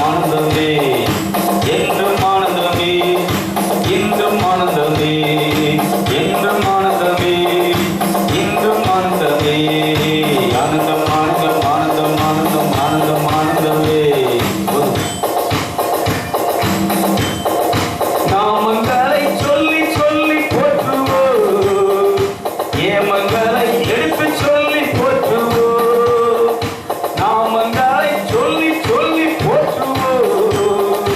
ஆனந்தமே, என்றும் ஆனந்தமே, இன்றும் ஆனந்தமே, என்றும் ஆனந்தமே, இன்றும் ஆனந்தமே. ஆனந்தம் ஆனந்தம் ஆனந்தம் ஆனந்தம் ஆனந்தம் ஆனந்தமே. நாமங்களை சொல்லி சொல்லி போற்றுவோம், ஏமங்களை எடுத்து சொல்லி போற்றுவோம். நாமங்களை சொல்லி சொல்லி போற்றுவோம்,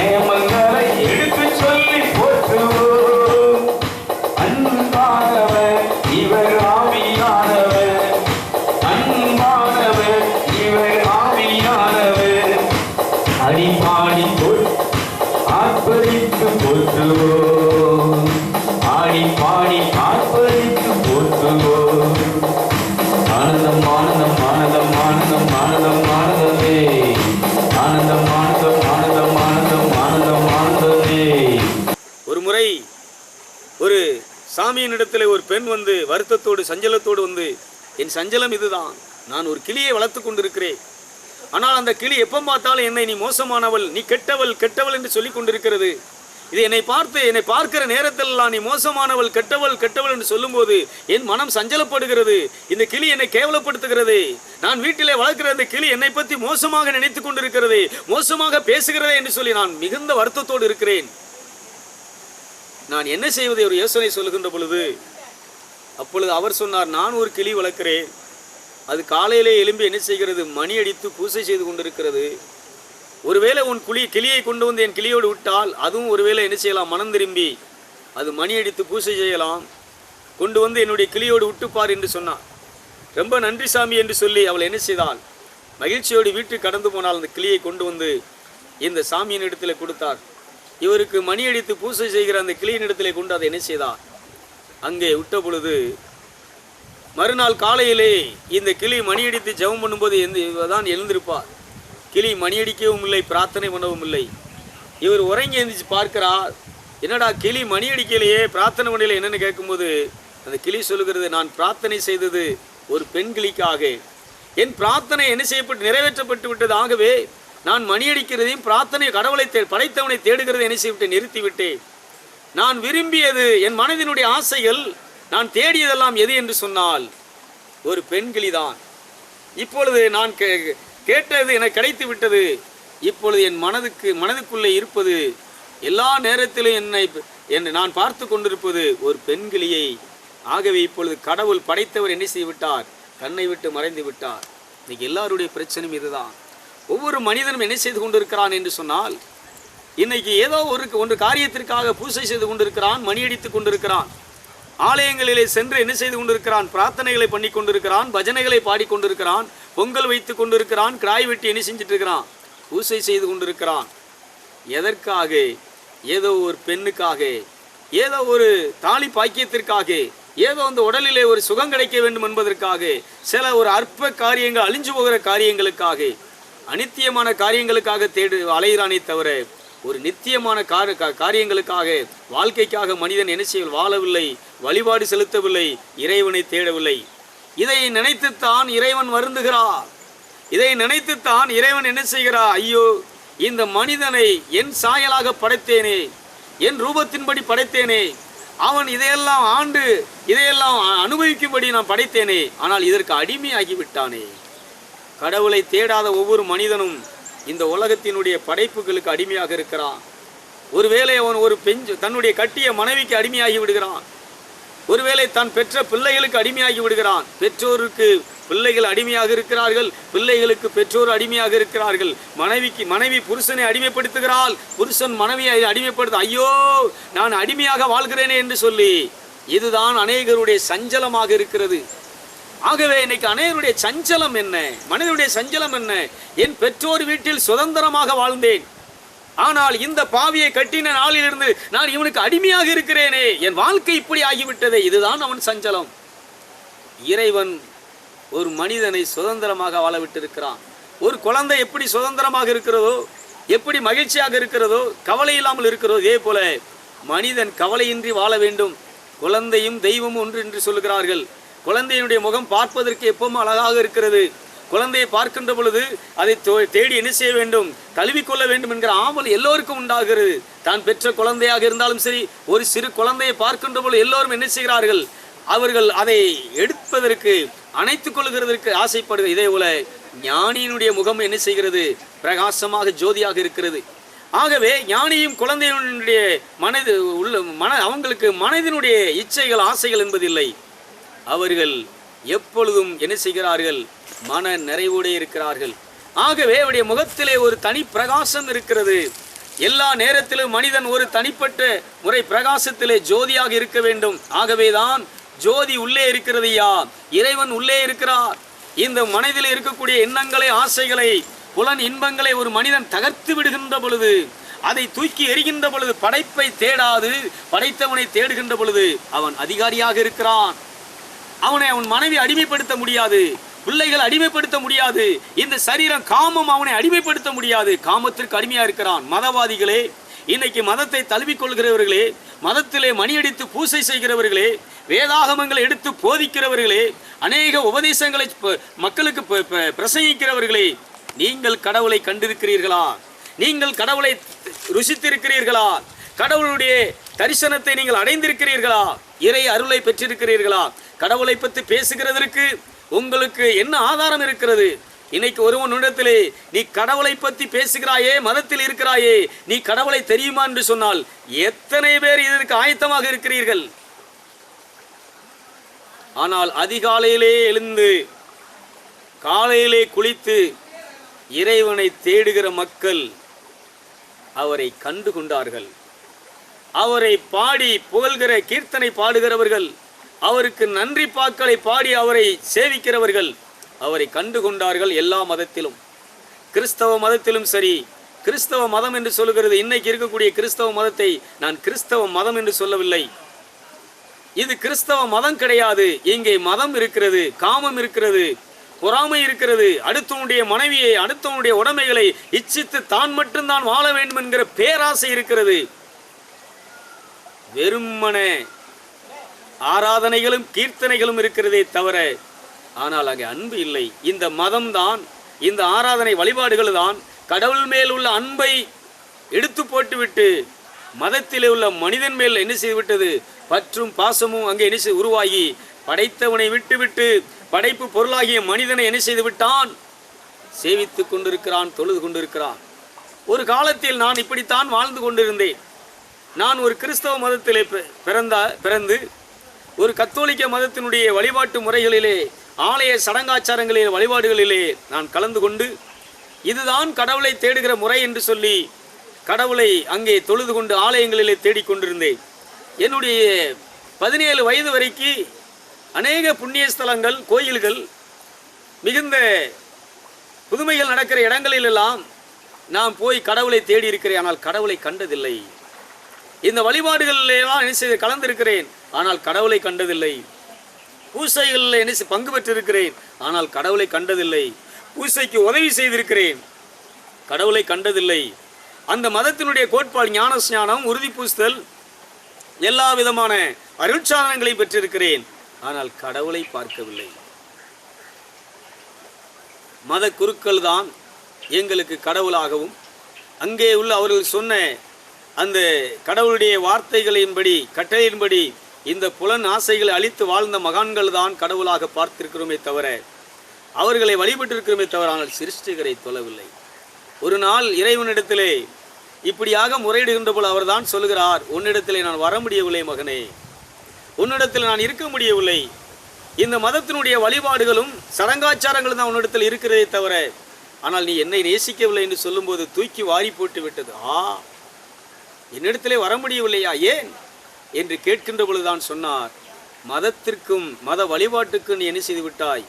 ஏமங்களை எடுத்து சொல்லி போற்றுவோம். அன்பானவர் இவர் ஆவியானவர், அன்பானவர் இவர் ஆவியானவர். அடிபாடி ஆர்ப்பரித்து போற்றுவோம், ஆடி பாடி ஆர்ப்பரித்து போற்றுவோம். ஆனந்தம் ஆனந்தம் ஆனந்தம் ஆனந்தம் ஆனந்தம் ஆனந்தமே, ஆனந்தம் ஆனந்தம் ஆனந்தம் ஆனந்தம் ஆனந்தம் ஆனந்தமே. ஒரு முறை ஒரு சாமியினிடத்தில் ஒரு பெண் வந்து வருத்தத்தோடு சஞ்சலத்தோடு வந்து, என் சஞ்சலம் இதுதான், நான் ஒரு கிளியை வளர்த்து கொண்டிருக்கிறேன். ஆனால் அந்த கிளி எப்போ பார்த்தாலும் என்னை நீ மோசமானவள், நீ கெட்டவள் கெட்டவள் என்று சொல்லி கொண்டிருக்கிறது. இது என்னை பார்க்கிற நேரத்தில் நீ மோசமானவள் கெட்டவள் கெட்டவள் என்று சொல்லும்போது என் மனம் சஞ்சலப்படுகிறது. இந்த கிளி என்னை கேவலப்படுத்துகிறது. நான் வீட்டிலே வளர்க்கிற அந்த கிளி என்னை பற்றி மோசமாக நினைத்து கொண்டிருக்கிறது, மோசமாக பேசுகிறதே என்று சொல்லி நான் மிகுந்த வருத்தத்தோடு இருக்கிறேன். நான் என்ன செய்வதை ஒரு யோசனை சொல்லுகின்ற பொழுது, அப்பொழுது அவர் சொன்னார், நான் ஒரு கிளி வளர்க்கிறேன். அது காலையிலே எழும்பி என்ன செய்கிறது, மணி அடித்து பூசை செய்து கொண்டிருக்கிறது. ஒருவேளை உன் கிளியை கொண்டு வந்து என் கிளியோடு விட்டால் அதுவும் ஒருவேளை என்ன செய்யலாம், மனம் திரும்பி அது மணி அடித்து பூசை செய்யலாம். கொண்டு வந்து என்னுடைய கிளியோடு விட்டுப்பார் என்று சொன்னார். ரொம்ப நன்றி சாமி என்று சொல்லி அவள் என்ன செய்தாள், மகிழ்ச்சியோடு வீட்டுக்கு கடந்து போனால் அந்த கிளியை கொண்டு வந்து இந்த சாமியின் இடத்துல கொடுத்தார். இவருக்கு மணி அடித்து பூசை செய்கிற அந்த கிளியின் இடத்துல கொண்டு அதை என்ன செய்தார், அங்கே விட்ட பொழுது மறுநாள் காலையிலே இந்த கிளி மணியடித்து ஜெபம் பண்ணும்போது தான் எழுந்திருப்பார். கிளி மணியடிக்கவும் இல்லை, பிரார்த்தனை பண்ணவும் இல்லை. இவர் உறங்கி எழுந்திரிச்சு பார்க்கிறார், என்னடா கிளி மணியடிக்கலையே, பிரார்த்தனை பண்ணல என்னன்னு கேட்கும்போது அந்த கிளி சொல்லுகிறது, நான் பிரார்த்தனை செய்தது ஒரு பெண் கிளிக்காக, என் பிரார்த்தனை என்ன செய்யப்பட்டு நிறைவேற்றப்பட்டு விட்டது. ஆகவே நான் மணியடிக்கிறதையும் பிரார்த்தனை கடவுளை படைத்தவனை தேடுகிறதை என்ன செய்விட்டு நிறுத்திவிட்டேன். நான் விரும்பியது என் மனதினுடைய ஆசைகள், நான் தேடியதெல்லாம் எது என்று சொன்னால் ஒரு பெண் கிளிதான். இப்பொழுது நான் கேட்டது எனக்கு கிடைத்து விட்டது. இப்பொழுது என் மனதுக்குள்ளே இருப்பது எல்லா நேரத்திலும் என்னை நான் பார்த்து கொண்டிருப்பது ஒரு பெண் கிளியை. ஆகவே இப்பொழுது கடவுள் படைத்தவர் என்ன செய்துவிட்டார், கண்ணை விட்டு மறைந்து விட்டார். இன்னைக்கு எல்லாருடைய பிரச்சனையும் இதுதான். ஒவ்வொரு மனிதனும் என்ன செய்து கொண்டிருக்கிறான் என்று சொன்னால், இன்னைக்கு ஏதோ ஒரு காரியத்திற்காக பூசை செய்து கொண்டிருக்கிறான், மணியடித்து கொண்டிருக்கிறான், ஆலயங்களிலே சென்று என்ன செய்து கொண்டிருக்கிறான், பிரார்த்தனைகளை பண்ணி கொண்டிருக்கிறான், பஜனைகளை பாடிக்கொண்டிருக்கிறான், பொங்கல் வைத்து கொண்டிருக்கிறான், கிராய் வெட்டி என்ன செஞ்சுட்டு இருக்கிறான், பூசை செய்து கொண்டிருக்கிறான். எதற்காக? ஏதோ ஒரு பெண்ணுக்காக, ஏதோ ஒரு தாலி பாக்கியத்திற்காக, ஏதோ அந்த உடலிலே ஒரு சுகம் கிடைக்க வேண்டும் என்பதற்காக, சில ஒரு அற்ப காரியங்கள், அழிஞ்சு போகிற காரியங்களுக்காக, அனித்தியமான காரியங்களுக்காக அலைகிறானே தவிர ஒரு நித்தியமான காரியங்களுக்காக, வாழ்க்கைக்காக மனிதன் என்ன செய்ய வாழவில்லை, வழிபாடு செலுத்தவில்லை, இறைவனை தேடவில்லை. இதை நினைத்துத்தான் இறைவன் வருந்துகிறார். இதை நினைத்துத்தான் இறைவன் என்ன செய்கிறார், ஐயோ இந்த மனிதனை என் சாயலாக படைத்தேனே, என் ரூபத்தின்படி படைத்தேனே, அவன் இதையெல்லாம் இதையெல்லாம் அனுபவிக்கும்படி நான் படைத்தேனே, ஆனால் இதற்கு அடிமையாகிவிட்டானே. கடவுளை தேடாத ஒவ்வொரு மனிதனும் இந்த உலகத்தினுடைய படைப்புகளுக்கு அடிமையாக இருக்கிறான். ஒருவேளை அவன் தன்னுடைய கட்டிய மனைவிக்கு அடிமையாகி விடுகிறான். ஒருவேளை தான் பெற்ற பிள்ளைகளுக்கு அடிமையாகி விடுகிறான். பெற்றோருக்கு பிள்ளைகள் அடிமையாக இருக்கிறார்கள், பிள்ளைகளுக்கு பெற்றோர் அடிமையாக இருக்கிறார்கள். மனைவி புருஷனை அடிமைப்படுத்துகிறாள், புருஷன் மனைவியை அடிமைப்படுத்த, ஐயோ நான் அடிமையாக வாழ்கிறேனே என்று சொல்லி இதுதான் அநேகருடைய சஞ்சலமாக இருக்கிறது. ஆகவே இன்னைக்கு அநேகருடைய சஞ்சலம் என்ன, மனிதனுடைய சஞ்சலம் என்ன, என் பெற்றோர் வீட்டில் சுதந்திரமாக வாழ்ந்தேன், ஆனால் இந்த பாவியை கட்டின நாளிலிருந்து நான் இவனுக்கு அடிமையாக இருக்கிறேனே, என் வாழ்க்கை இப்படி ஆகிவிட்டதே, இதுதான் அவன் சஞ்சலம். இறைவன் ஒரு மனிதனை சுதந்திரமாக வாழ விட்டிருக்கிறான். ஒரு குழந்தை எப்படி சுதந்திரமாக இருக்கிறதோ, எப்படி மகிழ்ச்சியாக இருக்கிறதோ, கவலை இல்லாமல் இருக்கிறதோ, இதே போல மனிதன் கவலையின்றி வாழ வேண்டும். குழந்தையும் தெய்வமும் ஒன்று என்று சொல்லுகிறார்கள். குழந்தையினுடைய முகம் பார்ப்பதற்கு எப்பவும் அழகாக இருக்கிறது, குழந்தையை பார்க்கின்ற பொழுது அதை தேடி என்ன செய்ய வேண்டும், தழுவிக்கொள்ள வேண்டும் என்கிற ஆவல் எல்லோருக்கும் உண்டாகிறது. தான் பெற்ற குழந்தையாக இருந்தாலும் சரி, ஒரு சிறு குழந்தையை பார்க்கின்ற பொழுது எல்லோரும் என்ன செய்கிறார்கள், அவர்கள் அதை எடுப்பதற்கு அணைத்துக் கொள்கிறதற்கு ஆசைப்படுகிறது. இதே போல ஞானியினுடைய முகம் என்ன செய்கிறது, பிரகாசமாக ஜோதியாக இருக்கிறது. ஆகவே ஞானியும் குழந்தையினுடைய அவங்களுக்கு மனதினுடைய இச்சைகள் ஆசைகள் என்பதில்லை. அவர்கள் எப்பொழுதும் என்ன செய்கிறார்கள், மன நிறைவோடு இருக்கிறார்கள். ஆகவே அவருடைய முகத்திலே ஒரு தனி பிரகாசம் இருக்கிறது. எல்லா நேரத்திலும் மனிதன் ஒரு தனிப்பட்ட முறை பிரகாசத்திலே ஜோதியாக இருக்க வேண்டும். ஆகவேதான் ஜோதி உள்ளே இருக்கிறது. இறைவன் உள்ளே இருக்கிறார். இந்த மனதில் இருக்கக்கூடிய எண்ணங்களை, ஆசைகளை, புலன் இன்பங்களை ஒரு மனிதன் தகர்த்து விடுகின்ற பொழுது, அதை தூக்கி எறிகின்ற பொழுது, படைப்பை தேடாது படைத்தவனை தேடுகின்ற பொழுது அவன் அதிகாரியாக இருக்கிறான். அவனை அவன் மனைவி அடிமைப்படுத்த முடியாது, பிள்ளைகள் அடிமைப்படுத்த முடியாது, இந்த சரீரம் காமம் அவனை அடிமைப்படுத்த முடியாது. காமத்திற்கு அடிமையா இருக்கிறான். மதவாதிகளே, இன்னைக்கு மதத்தை தழுவிக்கொள்கிறவர்களே, மதத்திலே மணியடித்து பூசை செய்கிறவர்களே, வேதாகமங்களை எடுத்து போதிக்கிறவர்களே, அநேக உபதேசங்களை மக்களுக்கு பிரசங்கிக்கிறவர்களே, நீங்கள் கடவுளை கண்டிருக்கிறீர்களா? நீங்கள் கடவுளை ருசித்திருக்கிறீர்களா? கடவுளுடைய தரிசனத்தை நீங்கள் அடைந்திருக்கிறீர்களா? இறை அருளை பெற்றிருக்கிறீர்களா? கடவுளை பற்றி பேசுகிறதற்கு உங்களுக்கு என்ன ஆதாரம் இருக்கிறது? இன்னைக்கு ஒருவனிடத்திலே நீ கடவுளை பற்றி பேசுகிறாயே, மதத்தில் இருக்கிறாயே, நீ கடவுளை தெரியுமா என்று சொன்னால் எத்தனை பேர் இதற்கு ஆயத்தமாக இருக்கிறீர்கள்? ஆனால் அதிகாலையிலே எழுந்து காலையிலே குளித்து இறைவனை தேடுகிற மக்கள் அவரை கண்டு கொண்டார்கள். அவரை பாடி புகழ்கிற கீர்த்தனை பாடுகிறவர்கள், அவருக்கு நன்றி பாக்களை பாடி அவரை சேவிக்கிறவர்கள் அவரை கண்டு கொண்டார்கள். எல்லா மதத்திலும், கிறிஸ்தவ மதத்திலும் சரி. கிறிஸ்தவ மதம் என்று சொல்லுகிறது, இன்னைக்கு இருக்கக்கூடிய கிறிஸ்தவ மதத்தை நான் கிறிஸ்தவ மதம் என்று சொல்லவில்லை. இது கிறிஸ்தவ மதம் கிடையாது. இங்கே மதம் இருக்கிறது, காமம் இருக்கிறது, பொறாமை இருக்கிறது, அடுத்தவனுடைய மனைவியை, அடுத்தவனுடைய உடைமைகளை இச்சித்து தான் மட்டும்தான் வாழ வேண்டும் என்கிற பேராசை இருக்கிறது. வெறுமனே ஆராதனைகளும் கீர்த்தனைகளும் இருக்கிறதே தவிர, ஆனால் அங்கே அன்பு இல்லை. இந்த மதம் தான், இந்த ஆராதனை வழிபாடுகள் தான் கடவுள் மேல் உள்ள அன்பை எடுத்து போட்டுவிட்டு மதத்திலே உள்ள மனிதன் மேல் என்ன செய்துவிட்டது, பற்றும் பாசமும் அங்கே என்ன உருவாகி படைத்தவனை விட்டுவிட்டு படைப்பு பொருளாகிய மனிதனை என்ன செய்து விட்டான், சேவித்து கொண்டிருக்கிறான், தொழுது கொண்டிருக்கிறான். ஒரு காலத்தில் நான் இப்படித்தான் வாழ்ந்து கொண்டிருந்தேன். நான் ஒரு கிறிஸ்தவ மதத்திலே பிறந்து ஒரு கத்தோலிக்க மதத்தினுடைய வழிபாட்டு முறைகளிலே, ஆலய சடங்காச்சாரங்களிலே, வழிபாடுகளிலே நான் கலந்து கொண்டு இதுதான் கடவுளை தேடுகிற முறை என்று சொல்லி கடவுளை அங்கே தொழுது கொண்டு ஆலயங்களிலே தேடிக்கொண்டிருந்தேன். என்னுடைய 17 வயது வரைக்கும் அநேக புண்ணிய ஸ்தலங்கள், கோயில்கள், மிகுந்த புதுமைகள் நடக்கிற இடங்களிலெல்லாம் நான் போய் கடவுளை தேடி இருக்கிறேன். ஆனால் கடவுளை கண்டதில்லை. இந்த வழிபாடுகளிலெல்லாம் என்ன செய்து கலந்திருக்கிறேன், ஆனால் கடவுளை கண்டதில்லை. பூசைகளில் என்ன பங்கு பெற்றிருக்கிறேன், ஆனால் கடவுளை கண்டதில்லை. பூசைக்கு உதவி செய்திருக்கிறேன், கடவுளை கண்டதில்லை. அந்த மதத்தினுடைய கோட்பாடு ஞானஸ்நானம், உறுதி பூசுதல், எல்லா விதமான அருட்சாதனங்களை பெற்றிருக்கிறேன், ஆனால் கடவுளை பார்க்கவில்லை. மத குருக்கள் தான் எங்களுக்கு கடவுளாகவும், அங்கே உள்ள அவர்கள் சொன்ன அந்த கடவுளுடைய வார்த்தைகளின்படி, கட்டளையின்படி இந்த புலன் ஆசைகளை அழித்து வாழ்ந்த மகான்கள் தான் கடவுளாக பார்த்திருக்கிறோமே தவிர, அவர்களை வழிபட்டிருக்கிறோமே தவிர, ஆனால் சிருஷ்டிகரை தொழவில்லை. ஒரு நாள் இறைவனிடத்திலே இப்படியாக முறையிடுகின்ற போல் அவர் தான் சொல்கிறார், உன்னிடத்திலே நான் வர முடியவில்லை மகனே, உன்னிடத்தில் நான் இருக்க முடியவில்லை. இந்த மதத்தினுடைய வழிபாடுகளும் சடங்காச்சாரங்களும் தான் உன்னிடத்தில் இருக்கிறதே தவிர, ஆனால் நீ என்னை நேசிக்கவில்லை என்று சொல்லும்போது தூக்கி வாரி போட்டு விட்டது. என்னிடத்திலே வர முடியவில்லையா, ஏன் என்று கேட்கின்ற பொழுதுதான் சொன்னார், மதத்திற்கும் மத வழிபாட்டுக்கும் நீ என்ன செய்து விட்டாய்,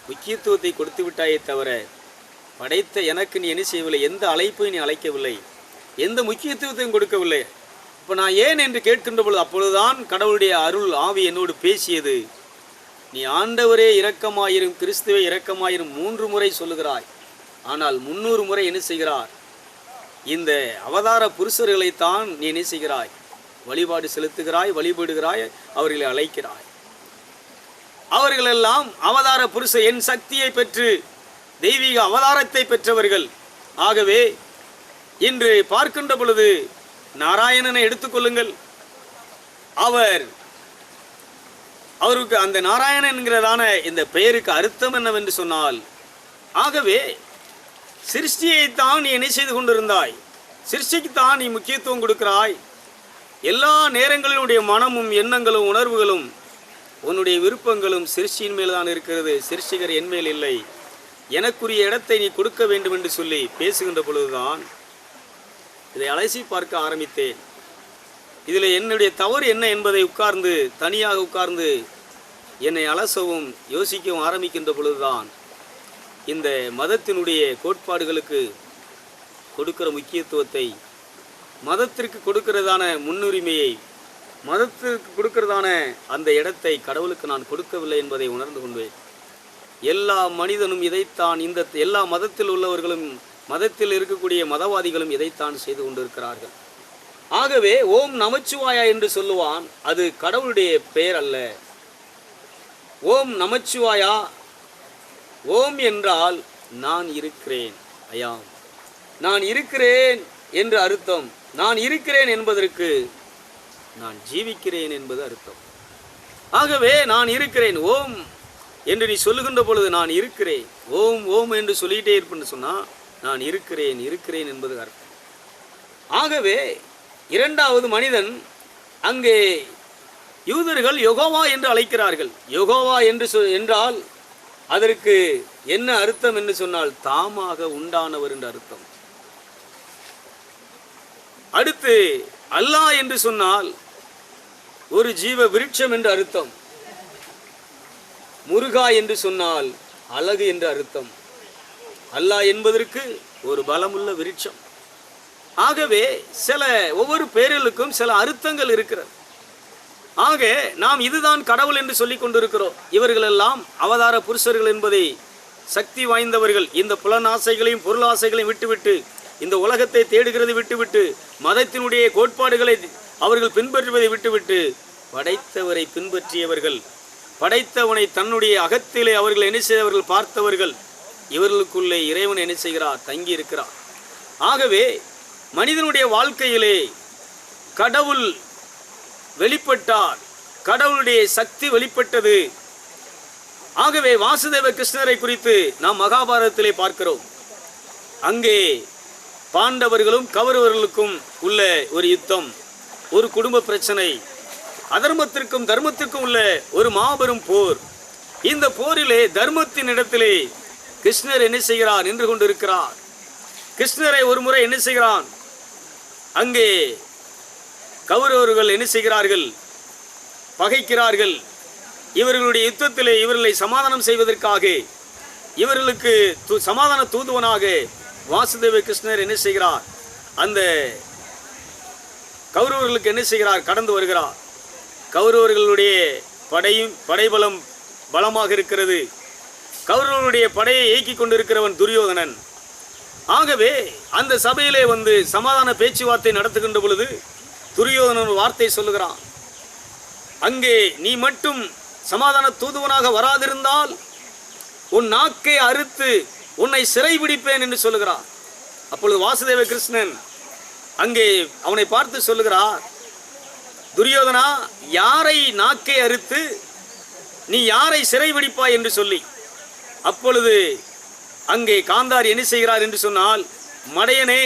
முக்கியத்துவத்தை கொடுத்து விட்டாயே தவிர படைத்த எனக்கு நீ என்ன செய்யவில்லை, எந்த அழைப்பையும் நீ அழைக்கவில்லை, எந்த முக்கியத்துவத்தையும் கொடுக்கவில்லை. இப்போ நான் ஏன் என்று கேட்கின்ற பொழுது அப்பொழுதுதான் கடவுளுடைய அருள் ஆவி என்னோடு பேசியது. நீ ஆண்டவரே இரக்கமாயிரும், கிறிஸ்துவே இரக்கமாயிரும் 3 முறை சொல்லுகிறாய், ஆனால் 300 முறை என்ன செய்கிறார், இந்த அவதார புருஷர்களைத்தான் நீ என்ன செய்கிறாய், வழிபாடு செலுத்துகிறாய், வழிபடுகிறாய், அவர்களை அழைக்கிறாய். அவர்களெல்லாம் அவதார புருஷ என் சக்தியை பெற்று தெய்வீக அவதாரத்தை பெற்றவர்கள். ஆகவே இன்று பார்க்கின்ற பொழுது நாராயணனை எடுத்துக்கொள்ளுங்கள். அவருக்கு அந்த நாராயணன் என்கிறதான இந்த பெயருக்கு அர்த்தம் என்னவென்று சொன்னால், ஆகவே சிருஷ்டியைத்தான் நீ என்ன செய்து கொண்டிருந்தாய், சிருஷ்டிக்குத்தான் நீ முக்கியத்துவம் கொடுக்கிறாய். எல்லா நேரங்களினுடைய மனமும் எண்ணங்களும் உணர்வுகளும் உன்னுடைய விருப்பங்களும் சிருஷ்டியின் மேல் தான் இருக்கிறது, சிருஷ்டிகர் என் மேல் இல்லை, எனக்குரிய இடத்தை நீ கொடுக்க வேண்டும் என்று சொல்லி பேசுகின்ற பொழுதுதான் இதை அலசி பார்க்க ஆரம்பித்தேன். இதில் என்னுடைய தவறு என்ன என்பதை தனியாக உட்கார்ந்து என்னை அலசவும் யோசிக்கவும் ஆரம்பிக்கின்ற பொழுதுதான் இந்த மதத்தினுடைய கோட்பாடுகளுக்கு கொடுக்கிற முக்கியத்துவத்தை, மதத்திற்கு கொடுக்கிறதான முன்னுரிமையை, மதத்திற்கு கொடுக்கிறதான அந்த இடத்தை கடவுளுக்கு நான் கொடுக்கவில்லை என்பதை உணர்ந்து கொண்டேன். எல்லா மனிதனும் இதைத்தான், எல்லா மதத்தில் உள்ளவர்களும், மதத்தில் இருக்கக்கூடிய மதவாதிகளும் இதைத்தான் செய்து கொண்டிருக்கிறார்கள். ஆகவே ஓம் நமச்சிவாயா என்று சொல்லுவான், அது கடவுளுடைய பெயர் அல்ல. ஓம் நமச்சிவாயா, ஓம் என்றால் நான் இருக்கிறேன், ஐயா நான் இருக்கிறேன் என்று அர்த்தம். நான் இருக்கிறேன் என்பதற்கு நான் ஜீவிக்கிறேன் என்பது அர்த்தம். ஆகவே நான் இருக்கிறேன் ஓம் என்று நீ சொல்லுகின்ற பொழுது நான் இருக்கிறேன், ஓம் ஓம் என்று சொல்லிகிட்டே இருப்பேன்னு சொன்னால் நான் இருக்கிறேன் இருக்கிறேன் என்பது அர்த்தம். ஆகவே இரண்டாவது மனிதன், அங்கே யூதர்கள் யெகோவா என்று அழைக்கிறார்கள். யெகோவா என்றால் அதற்கு என்ன அர்த்தம் என்று சொன்னால் தாமாக உண்டானவர் என்று அர்த்தம். அடுத்து அல்லாஹ் என்று சொன்னால் ஒரு ஜீவ விருட்சம் என்று அர்த்தம். முருகா என்று சொன்னால் அழகு என்று அர்த்தம். அல்லாஹ் என்பதற்கு ஒரு பலமுள்ள விருட்சம். ஆகவே ஒவ்வொரு பெயர்களுக்கும் சில அர்த்தங்கள் இருக்கிறது. ஆக நாம் இதுதான் கடவுள் என்று சொல்லிக் கொண்டிருக்கிறோம். இவர்களெல்லாம் அவதார புருஷர்கள் என்பதை, சக்தி வாய்ந்தவர்கள், இந்த புலனாசைகளையும் பொருளாசைகளையும் விட்டுவிட்டு, இந்த உலகத்தை தேடுகிறது விட்டுவிட்டு, மதத்தினுடைய கோட்பாடுகளை அவர்கள் பின்பற்றுவதை விட்டுவிட்டு படைத்தவரை பின்பற்றியவர்கள், படைத்தவனை தன்னுடைய அகத்திலே அவர்கள் என்ன செய்தவர்கள் பார்த்தவர்கள். இவர்களுக்குள்ளே இறைவன் என்ன செய்கிறார், தங்கி இருக்கிறார். ஆகவே மனிதனுடைய வாழ்க்கையிலே கடவுள் வெளிப்பட்டார், கடவுளுடைய சக்தி வெளிப்பட்டது. ஆகவே வாசுதேவ கிருஷ்ணரை குறித்து நாம் மகாபாரதத்திலே பார்க்கிறோம். அங்கே பாண்டவர்களும் கௌரவர்களுக்கும் உள்ள ஒரு யுத்தம், ஒரு குடும்ப பிரச்சனை, அதர்மத்திற்கும் தர்மத்திற்கும் உள்ள ஒரு மாபெரும் போர். இந்த போரிலே தர்மத்தின் இடத்திலே கிருஷ்ணர் என்ன செய்கிறார், நின்று கொண்டிருக்கிறார். கிருஷ்ணரை ஒரு முறை என்ன செய்கிறான், அங்கே கௌரவர்கள் என்ன செய்கிறார்கள், பகைக்கிறார்கள். இவர்களுடைய யுத்தத்திலே இவர்களை சமாதானம் செய்வதற்காக, இவர்களுக்கு சமாதான தூதுவனாக வாசுதேவ கிருஷ்ணர் என்ன செய்கிறார், அந்த கௌரவர்களுக்கு என்ன செய்கிறார், கடந்து வருகிறார். கௌரவர்களுடைய படைபலம் பலமாக இருக்கிறது. கௌரவர்களுடைய படையை இயக்கி கொண்டிருக்கிறவன் துரியோதனன். ஆகவே அந்த சபையிலே வந்து சமாதான பேச்சுவார்த்தை நடத்துகின்ற பொழுது துரியோதனன் வார்த்தை சொல்லுகிறான், அங்கே நீ மட்டும் சமாதான தூதுவனாக வராதிருந்தால் உன் நாக்கை அறுத்து உன்னை சிறைபிடிப்பேன் என்று சொல்லுகிறார். அப்பொழுது வாசுதேவ கிருஷ்ணன் அங்கே அவனை பார்த்து சொல்லுகிறார், துரியோதனா, யாரை நாக்கை அறுத்து நீ யாரை சிறைபிடிப்பாய் என்று சொல்லி. அப்பொழுது அங்கே காந்தாரி என்ன செய்கிறார் என்று சொன்னால், மடையனே,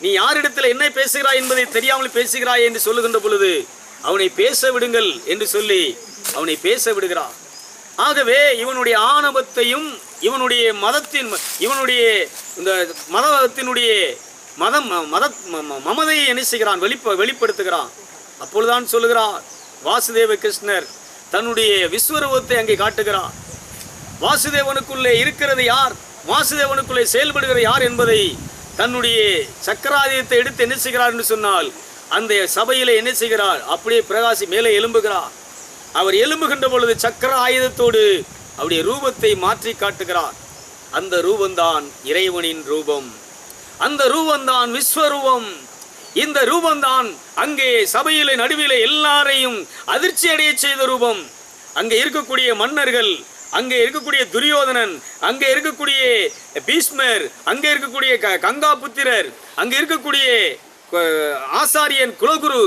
நீ யாரிடத்தில் என்ன பேசுகிறாய் என்பதை தெரியாமல் பேசுகிறாய் என்று சொல்லுகின்ற பொழுது அவனை பேச விடுங்கள் என்று சொல்லி அவனை பேச விடுகிறார். ஆகவே இவனுடைய ஆணவத்தையும் இவனுடைய இந்த மதத்தினுடைய மமதையை என்ன செய்கிறான், வெளிப்படுத்துகிறான். அப்பொழுதுதான் சொல்லுகிறார், வாசுதேவ கிருஷ்ணர் தன்னுடைய விஸ்வரூபத்தை அங்கே காட்டுகிறார். வாசுதேவனுக்குள்ளே இருக்கிறது யார், வாசுதேவனுக்குள்ளே செயல்படுகிற யார் என்பதை தன்னுடைய சக்கராயுதத்தை எடுத்து என்ன செய்கிறார் என்று சொன்னால், அந்த சபையிலே என்ன செய்கிறார், அப்படியே பிரகாசி மேலே எழும்புகிறார். அவர் எழும்புகின்ற பொழுது சக்கர ஆயுதத்தோடு அவருடைய ரூபத்தை மாற்றி காட்டுகிறார். அந்த ரூபந்தான் இறைவனின் ரூபம், அந்த ரூபந்தான் விஸ்வரூபம். இந்த ரூபந்தான் அங்கே சபையிலே நடுவிலே எல்லாரையும் அதிர்ச்சி அடைய செய்த ரூபம். அங்கே இருக்கக்கூடிய மன்னர்கள், அங்கே இருக்கக்கூடிய துரியோதனன், அங்கே இருக்கக்கூடிய பீஷ்மர், அங்கே இருக்கக்கூடிய கங்கா புத்திரர், அங்கே இருக்கக்கூடிய ஆசாரியன் குலகுரு,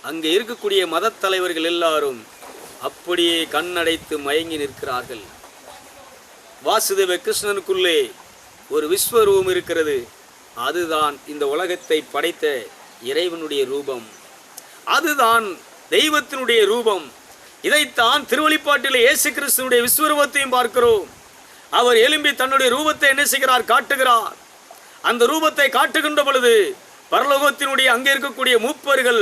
அங்கே இருக்கக்கூடிய மத தலைவர்கள் எல்லாரும் அப்படியே கண்ணடைத்து மயங்கி நிற்கிறார்கள். வாசுதேவ கிருஷ்ணனுக்குள்ளே ஒரு விஸ்வரூபம் இருக்கிறது. அதுதான் இந்த உலகத்தை படைத்த இறைவனுடைய ரூபம், அதுதான் தெய்வத்தினுடைய ரூபம். இதைத்தான் திருவெளிப்பாட்டிலே இயேசு கிறிஸ்துனுடைய விஸ்வரூபத்தையும் பார்க்கிறோம். அவர் எழும்பி தன்னுடைய ரூபத்தை என்ன செய்கிறார்? காட்டுகிறார். அந்த ரூபத்தை காட்டுகின்ற பொழுது பரலோகத்தினுடைய அங்கே இருக்கக்கூடிய மூப்பர்கள்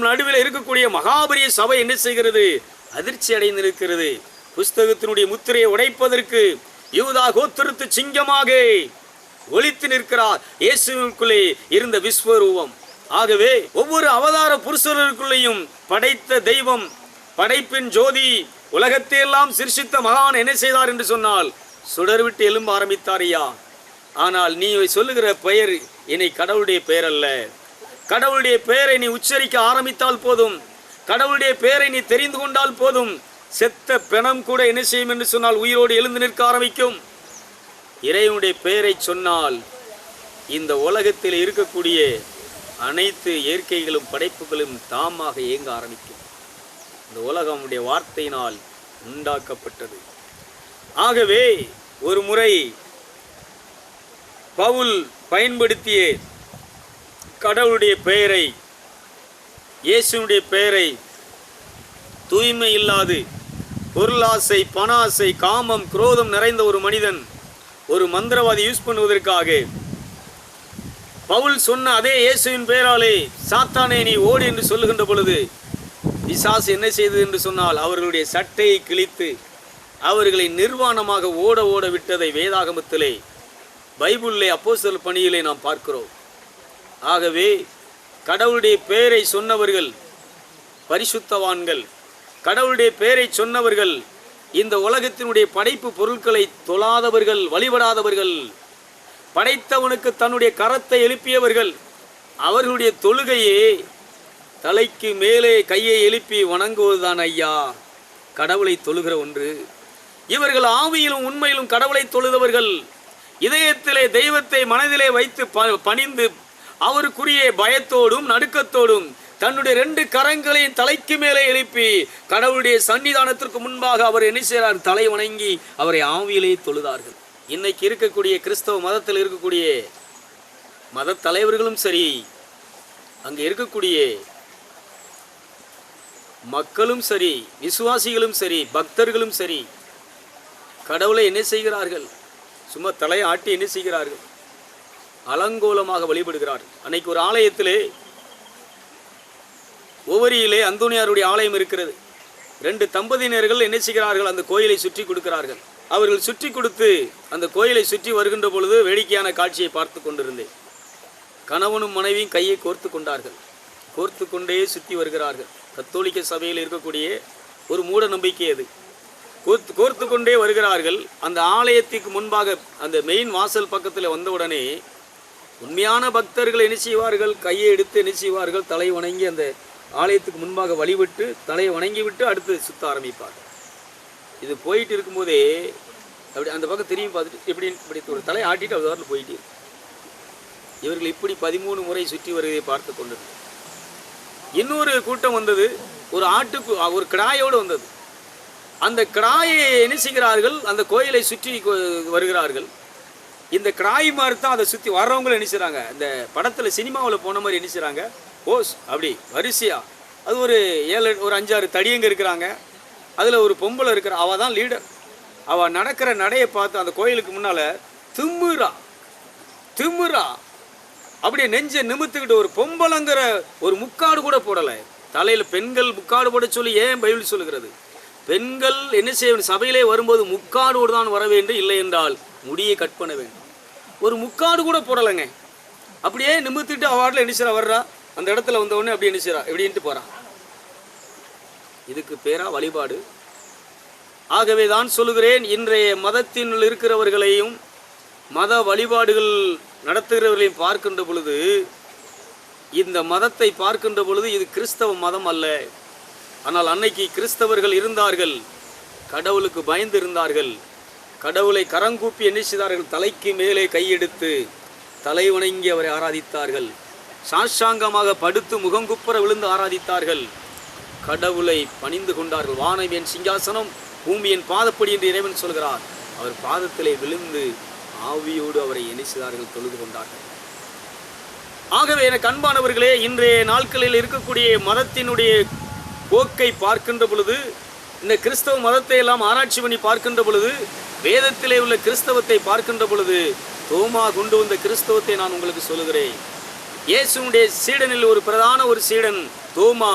நடுவில் இருக்கக்கூடிய மகாபரிய சபை என்ன செய்கிறது? அதிர்ச்சி அடைந்திருக்கிறது. புஸ்தகத்தினுடைய முத்திரையை உடைப்பதற்கு யூதா கோத்திரத்து சிங்கமாக ஒளித்து நிற்கிறார் இயேசுவுக்குள்ளே இருந்த விஸ்வரூபம். ஆகவே ஒவ்வொரு அவதார புருஷர்களுக்குள்ளேயும் படைத்த தெய்வம், படைப்பின் ஜோதி, உலகத்தை எல்லாம் சிருஷித்த மகான் என்ன செய்தார் என்று சொன்னால் சுடர்விட்டு எழும்ப ஆரம்பித்தார் ஐயா. ஆனால் நீ சொல்லுகிற பெயர் இனி கடவுளுடைய பெயர் அல்ல. கடவுளுடைய பெயரை நீ உச்சரிக்க ஆரம்பித்தால் போதும், கடவுளுடைய பெயரை நீ தெரிந்து கொண்டால் போதும், செத்த பிணம் கூட என்ன செய்யும் என்று சொன்னால் உயிரோடு எழுந்து நிற்க ஆரம்பிக்கும். இறைவனுடைய பெயரை சொன்னால் இந்த உலகத்தில் இருக்கக்கூடிய அனைத்து இயற்கைகளும் படைப்புகளும் தாமாக இயங்க ஆரம்பிக்கும். இந்த உலகம் உடைய வார்த்தையினால் உண்டாக்கப்பட்டது. ஆகவே ஒரு முறை பவுல் பயன்படுத்திய கடவுளுடைய பெயரை, இயேசுனுடைய பெயரை தூய்மை இல்லாது பொருளாசை, பணாசை, காமம், குரோதம் நிறைந்த ஒரு மனிதன், ஒரு மந்திரவாதி யூஸ் பண்ணுவதற்காக பவுல் சொன்ன அதே இயேசுவின் பெயராலே சாத்தானே நீ ஓடு என்று சொல்லுகின்ற பொழுது பிசாசு என்ன செய்தது என்று சொன்னால் அவர்களுடைய சட்டையை கிழித்து அவர்களை நிர்வாணமாக ஓட ஓட விட்டதை வேதாகமத்திலே, பைபிளிலே, அப்போஸ்தலர் பணியிலே நாம் பார்க்கிறோம். ஆகவே கடவுளுடைய பெயரை சொன்னவர்கள் பரிசுத்தவான்கள், கடவுளுடைய பெயரை சொன்னவர்கள் இந்த உலகத்தினுடைய படைப்பு பொருட்களை தொழாதவர்கள், வழிபடாதவர்கள், படைத்தவனுக்கு தன்னுடைய கரத்தை எழுப்பியவர்கள். அவர்களுடைய தொழுகையே தலைக்கு மேலே கையை எழுப்பி வணங்குவதுதான் ஐயா கடவுளை தொழுகிற ஒன்று. இவர்கள் ஆவியிலும் உண்மையிலும் கடவுளை தொழுதவர்கள். இதயத்திலே தெய்வத்தை மனதிலே வைத்து பணிந்து அவருக்குரிய பயத்தோடும் நடுக்கத்தோடும் தன்னுடைய 2 கரங்களையும் தலைக்கு மேலே எழுப்பி கடவுளுடைய சன்னிதானத்திற்கு முன்பாக அவர் என்ன செய்கிறார்? தலை வணங்கி அவரை ஆவியிலே தொழுதார்கள். இன்னைக்கு இருக்கக்கூடிய கிறிஸ்தவ மதத்தில் இருக்கக்கூடிய மத தலைவர்களும் சரி, அங்கே இருக்கக்கூடிய மக்களும் சரி, விசுவாசிகளும் சரி, பக்தர்களும் சரி, கடவுளை என்ன செய்கிறார்கள்? சும்மா தலையை ஆட்டி என்ன செய்கிறார்கள்? அலங்கோலமாக வழிபடுகிறார்கள். அன்னைக்கு ஒரு ஆலயத்திலே, ஓவரியிலே அந்தோனியாருடைய ஆலயம் இருக்கிறது. 2 தம்பதியினர்கள் என்ன செய்கிறார்கள்? அந்த கோயிலை சுற்றி கொடுக்கிறார்கள். அவர்கள் சுற்றி கொடுத்து அந்த கோயிலை சுற்றி வருகின்ற பொழுது வேடிக்கையான காட்சியை பார்த்து கொண்டிருந்தேன். கணவனும் மனைவியும் கையை கோர்த்து கொண்டார்கள். கோர்த்து கொண்டே சுற்றி வருகிறார்கள். கத்தோலிக்க சபையில் இருக்கக்கூடிய ஒரு மூட நம்பிக்கை அது. கோர்த்து கொண்டே வருகிறார்கள். அந்த ஆலயத்துக்கு முன்பாக அந்த மெயின் வாசல் பக்கத்தில் வந்தவுடனே உண்மையான பக்தர்கள் என்ன செய்வார்கள்? கையை எடுத்து என்ன செய்வார்கள்? தலை வணங்கி அந்த ஆலயத்துக்கு முன்பாக வழிவிட்டு தலையை வணங்கி விட்டு அடுத்து சுத்த ஆரம்பிப்பார்கள். இது போயிட்டு இருக்கும்போதே அப்படி அந்த பக்கம் திரும்பி பார்த்துட்டு இப்படி ஒரு தலையை ஆட்டிட்டு அது வரல போயிட்டு இவர்கள் இப்படி 13 முறை சுற்றி வருவதை பார்த்து கொண்டது. இன்னொரு கூட்டம் வந்தது. ஒரு கிடாயோடு வந்தது. அந்த கிடாயை என்ன செய்கிறார்கள்? அந்த கோயிலை சுற்றி வருகிறார்கள். இந்த கிடாய் மாதிரி தான் அதை சுற்றி வர்றவங்களும் என்ன செய்கிறாங்க? இந்த படத்தில் சினிமாவில் போன மாதிரி என்ன செய்கிறாங்க? ஓஸ் அப்படி வரிசையா அது ஒரு 5-6 தடியங்க இருக்கிறாங்க. அதில் ஒரு பொம்பளை இருக்கிற, அவள் தான் லீடர். அவள் நடக்கிற நடையை பார்த்து அந்த கோயிலுக்கு முன்னால் திமுறா அப்படியே நெஞ்சை நிமித்துக்கிட்டு ஒரு பொம்பளைங்கிற ஒரு முக்காடு கூட போடலை தலையில். பெண்கள் முக்காடு போட சொல்லி ஏன் பைபிள் சொல்லுகிறது? பெண்கள் என்ன செய்ய சபையிலே வரும்போது முக்காடோடு தான் வர வேண்டும், இல்லை என்றால் முடியை கட் பண்ண வேண்டும். ஒரு முக்காடு கூட போடலைங்க. அப்படியே நிமித்துட்டு அவார்டில் என்ன செய்யறா வர்றா, அந்த இடத்துல வந்தவுடனே அப்படி என்ன செய்யறா எப்படின்ட்டு போகிறான். இதுக்கு பேரா வழிபாடு? ஆகவே தான் சொல்லுகிறேன், இன்றைய மதத்தினுள் இருக்கிறவர்களையும் மத வழிபாடுகள் நடத்துகிறவர்களையும் பார்க்கின்ற பொழுது, இந்த மதத்தை பார்க்கின்ற பொழுது இது கிறிஸ்தவ மதம் அல்ல. ஆனால் அன்னைக்கு கிறிஸ்தவர்கள் இருந்தார்கள். கடவுளுக்கு பயந்து இருந்தார்கள். கடவுளை கரங்கூப்பி என்ன செய்தார்கள்? தலைக்கு மேலே கையெடுத்து தலை வணங்கி அவரை ஆராதித்தார்கள். சாஷ்டாங்கமாக படுத்து முகங்குப்புற விழுந்து ஆராதித்தார்கள். கடவுளை பணிந்து கொண்டார்கள். வானம் என் சிங்காசனம், பூமி என் பாதப்படி என்று இறைவன் சொல்கிறார். அவர் பாதத்திலே விழுந்து ஆவியோடு அவரை என்ன செய்தார்கள்? தொழுது கொண்டார்கள். ஆகவே எனக்கு அன்பானவர்களே, இன்றைய நாட்களில் இருக்கக்கூடிய மதத்தினுடைய போக்கை பார்க்கின்ற பொழுது, இந்த கிறிஸ்தவ மதத்தை எல்லாம் ஆராய்ச்சி பண்ணி பார்க்கின்ற பொழுது, வேதத்திலே உள்ள கிறிஸ்தவத்தை பார்க்கின்ற பொழுது, தோமா கொண்டு வந்த கிறிஸ்தவத்தை நான் உங்களுக்கு சொல்லுகிறேன். இயேசுடைய சீடனில் ஒரு பிரதான ஒரு சீடன் தோமா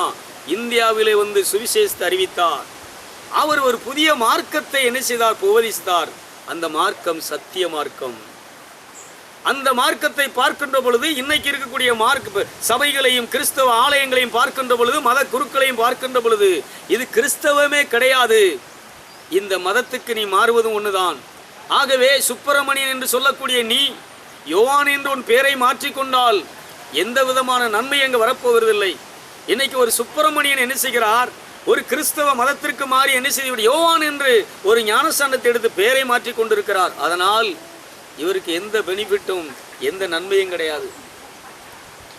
இந்தியாவிலே வந்து சுவிசேஷத்தை அறிவித்தார். அவர் ஒரு புதிய மார்க்கத்தை என்ன செய்தார்? உபதேசித்தார். அந்த மார்க்கம் சத்திய மார்க்கம். அந்த மார்க்கத்தை பார்க்கின்ற பொழுது, இன்னைக்கு இருக்கக்கூடிய சபைகளையும் கிறிஸ்தவ ஆலயங்களையும் பார்க்கின்ற பொழுது, மத குருக்களையும் பார்க்கின்ற பொழுது, இது கிறிஸ்தவமே கிடையாது. இந்த மதத்துக்கு நீ மாறுவதும் ஒண்ணுதான். ஆகவே சுப்பிரமணியன் என்று சொல்லக்கூடிய நீ யோவான் என்று உன் பேரை மாற்றிக்கொண்டால் எந்த விதமான நன்மை அங்கு வரப்போவதில்லை. இன்னைக்கு ஒரு சுப்பிரமணியன் என்ன செய்கிறார்? ஒரு கிறிஸ்தவ மதத்திற்கு மாறி என்ன செய்து யோவான் என்று ஒரு ஞானஸ்தானத்தை எடுத்து பேரை மாற்றி கொண்டிருக்கிறார். அதனால் இவருக்கு எந்த பெனிஃபிட்டும் எந்த நன்மையும் கிடையாது.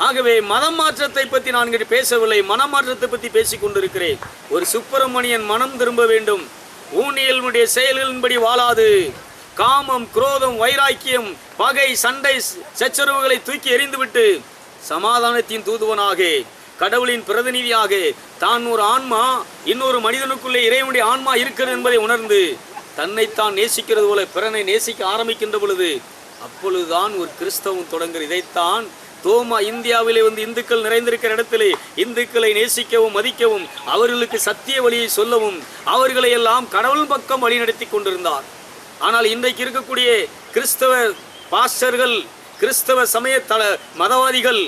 ஆகவே மதம் மாற்றத்தை பற்றி நான் இங்கே பேசவில்லை, மனமாற்றத்தை பற்றி பேசிக் கொண்டிருக்கிறேன். ஒரு சுப்பிரமணியன் மனம் திரும்ப வேண்டும். ஊனியலுடைய செயல்களின்படி வாழாது, காமம், குரோதம், வைராக்கியம், பகை, சண்டை, சச்சரவுகளை தூக்கி எறிந்துவிட்டு சமாதானத்தின் தூதுவனாக, கடவுளின் பிரதிநிதியாக, தான் ஒரு ஆன்மா இன்னொரு மனிதனுக்குள்ளே இறைவனுடைய ஆன்மா இருக்கிறது என்பதை உணர்ந்து தன்னைத்தான் நேசிக்கிறது போல பிறனை நேசிக்க ஆரம்பிக்கின்ற பொழுது, அப்பொழுதுதான் ஒரு கிறிஸ்தவம் தொடங்குகிறது. இதைத்தான் தோமா இந்தியாவிலே வந்து இந்துக்கள் நிறைந்திருக்கிற இடத்திலே இந்துக்களை நேசிக்கவும் மதிக்கவும் அவர்களுக்கு சத்திய வழியை சொல்லவும் அவர்களை எல்லாம் கடவுள் பக்கம் வழி நடத்தி கொண்டிருந்தார். ஆனால் இன்றைக்கு இருக்கக்கூடிய கிறிஸ்தவ பாஸ்டர்கள், கிறிஸ்தவ சமய மதவாதிகள்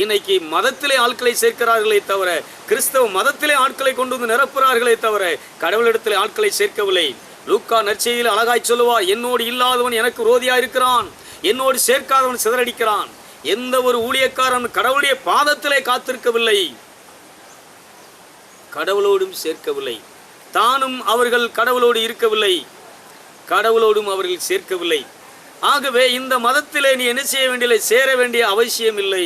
இன்னைக்கு மதத்திலே ஆட்களை சேர்க்கிறார்களே தவிர, கிறிஸ்தவ மதத்திலே ஆட்களை கொண்டு வந்து நிரப்புகிறார்களே தவிர கடவுளிடத்திலே ஆட்களை சேர்க்கவில்லை. லூக்கா நற்செய்தியில் அழகாய் சொல்லுவார், என்னோடு இல்லாதவன் எனக்கு விரோதியா இருக்கிறான், என்னோடு சேர்க்காதவன் சிதறடிக்கிறான். எந்த ஒரு ஊழியக்காரன் கடவுளுடைய பாதத்திலே காத்திருக்கவில்லை, கடவுளோடும் சேர்க்கவில்லை. தானும் அவர்கள் கடவுளோடு இருக்கவில்லை, கடவுளோடும் அவர்கள் சேர்க்கவில்லை. ஆகவே இந்த மதத்திலே நீ என்ன செய்ய வேண்டிய சேர வேண்டிய அவசியம் இல்லை.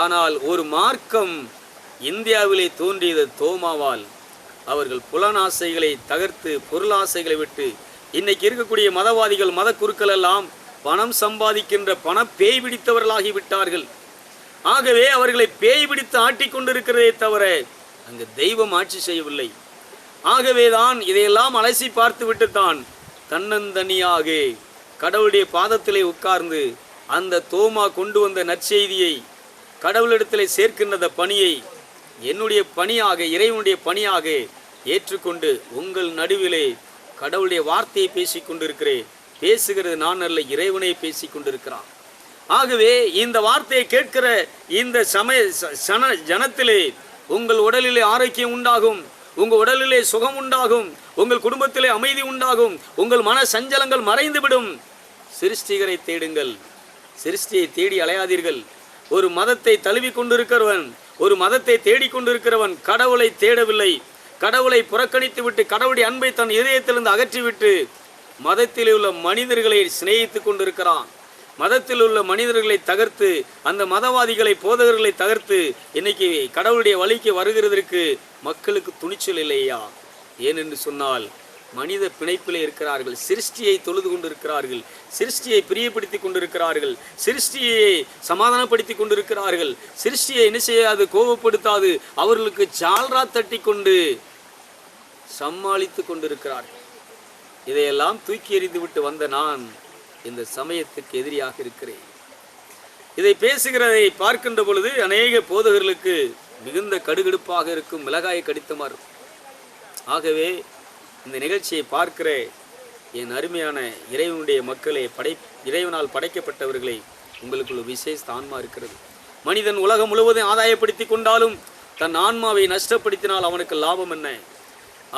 ஆனால் ஒரு மார்க்கம் இந்தியாவிலே தோன்றியது தோமாவால். அவர்கள் புலனாசைகளை தகர்த்து பொருளாசைகளை விட்டு இன்னைக்கு இருக்கக்கூடிய மதவாதிகள் மத குருக்கள் எல்லாம் பணம் சம்பாதிக்கின்ற பண பேய் பிடித்தவர்களாகி விட்டார்கள். ஆகவே அவர்களை பேய் பிடித்து ஆட்டிக்கொண்டிருக்கிறதே தவிர அங்கு தெய்வம் ஆட்சி செய்யவில்லை. ஆகவேதான் இதையெல்லாம் அலசி பார்த்து விட்டுத்தான் தன்னந்தனியாக கடவுளுடைய பாதத்திலே உட்கார்ந்து அந்த தோமா கொண்டு வந்த நற்செய்தியை கடவுளிடத்திலே சேர்க்கின்ற பணியை என்னுடைய பணியாக, இறைவனுடைய பணியாக ஏற்றுக்கொண்டு உங்கள் நடுவிலே கடவுளுடைய வார்த்தையை பேசிக் கொண்டிருக்கிறேன். பேசுகிறது நான் அல்ல, இறைவனை பேசிக் கொண்டிருக்கிறான். ஆகவே இந்த வார்த்தையை கேட்கிற இந்த ஜனத்திலே உங்கள் உடலிலே ஆரோக்கியம் உண்டாகும், உங்கள் உடலிலே சுகம் உண்டாகும், உங்கள் குடும்பத்திலே அமைதி உண்டாகும், உங்கள் மன சஞ்சலங்கள் மறைந்துவிடும். சிருஷ்டிகரை தேடுங்கள், சிருஷ்டியை தேடி அலையாதீர்கள். ஒரு மதத்தை தழுவி கொண்டிருக்கிறவன், ஒரு மதத்தை தேடிக்கொண்டிருக்கிறவன் கடவுளை தேடவில்லை, கடவுளை புறக்கணித்து விட்டு கடவுளுடைய அன்பை தன் இதயத்திலிருந்து அகற்றிவிட்டு மதத்தில் உள்ள மனிதர்களை சிநேகித்து கொண்டிருக்கிறான். மதத்தில் உள்ள மனிதர்களை தகர்த்து, அந்த மதவாதிகளை போதகர்களை தகர்த்து இன்னைக்கு கடவுளுடைய வழிக்கு வருகிறதற்கு மக்களுக்கு துணிச்சல் இல்லையா? ஏனென்று சொன்னால் மனித பிணைப்பிலே இருக்கிறார்கள், சிருஷ்டியை தொழுது கொண்டிருக்கிறார்கள், சிருஷ்டியை பிரியப்படுத்தி கொண்டிருக்கிறார்கள், சிருஷ்டியை சமாதானப்படுத்தி கொண்டிருக்கிறார்கள், சிருஷ்டியை என்ன செய்யாது, கோபப்படுத்தாது அவர்களுக்கு ஜால்ரா தட்டி கொண்டு சமாளித்து கொண்டிருக்கிறார்கள். இதையெல்லாம் தூக்கி எறிந்து விட்டு வந்த நான் இந்த சமயத்துக்கு எதிரியாக இருக்கிறேன். இதை பேசுகிறதை பார்க்கின்ற பொழுது அநேக போதகர்களுக்கு மிகுந்த கடுகடுப்பாக இருக்கும், மிளகாயை கடித்தமாறு. ஆகவே இந்த நிகழ்ச்சியை பார்க்கிற என் அருமையான இறைவனுடைய மக்களே, இறைவனால் படைக்கப்பட்டவர்களே, உங்களுக்கு விசேஷ ஆன்மா இருக்கிறது. மனிதன் உலகம் முழுவதும் ஆதாயப்படுத்தி கொண்டாலும் தன் ஆன்மாவை நஷ்டப்படுத்தினால் அவனுக்கு லாபம் என்ன?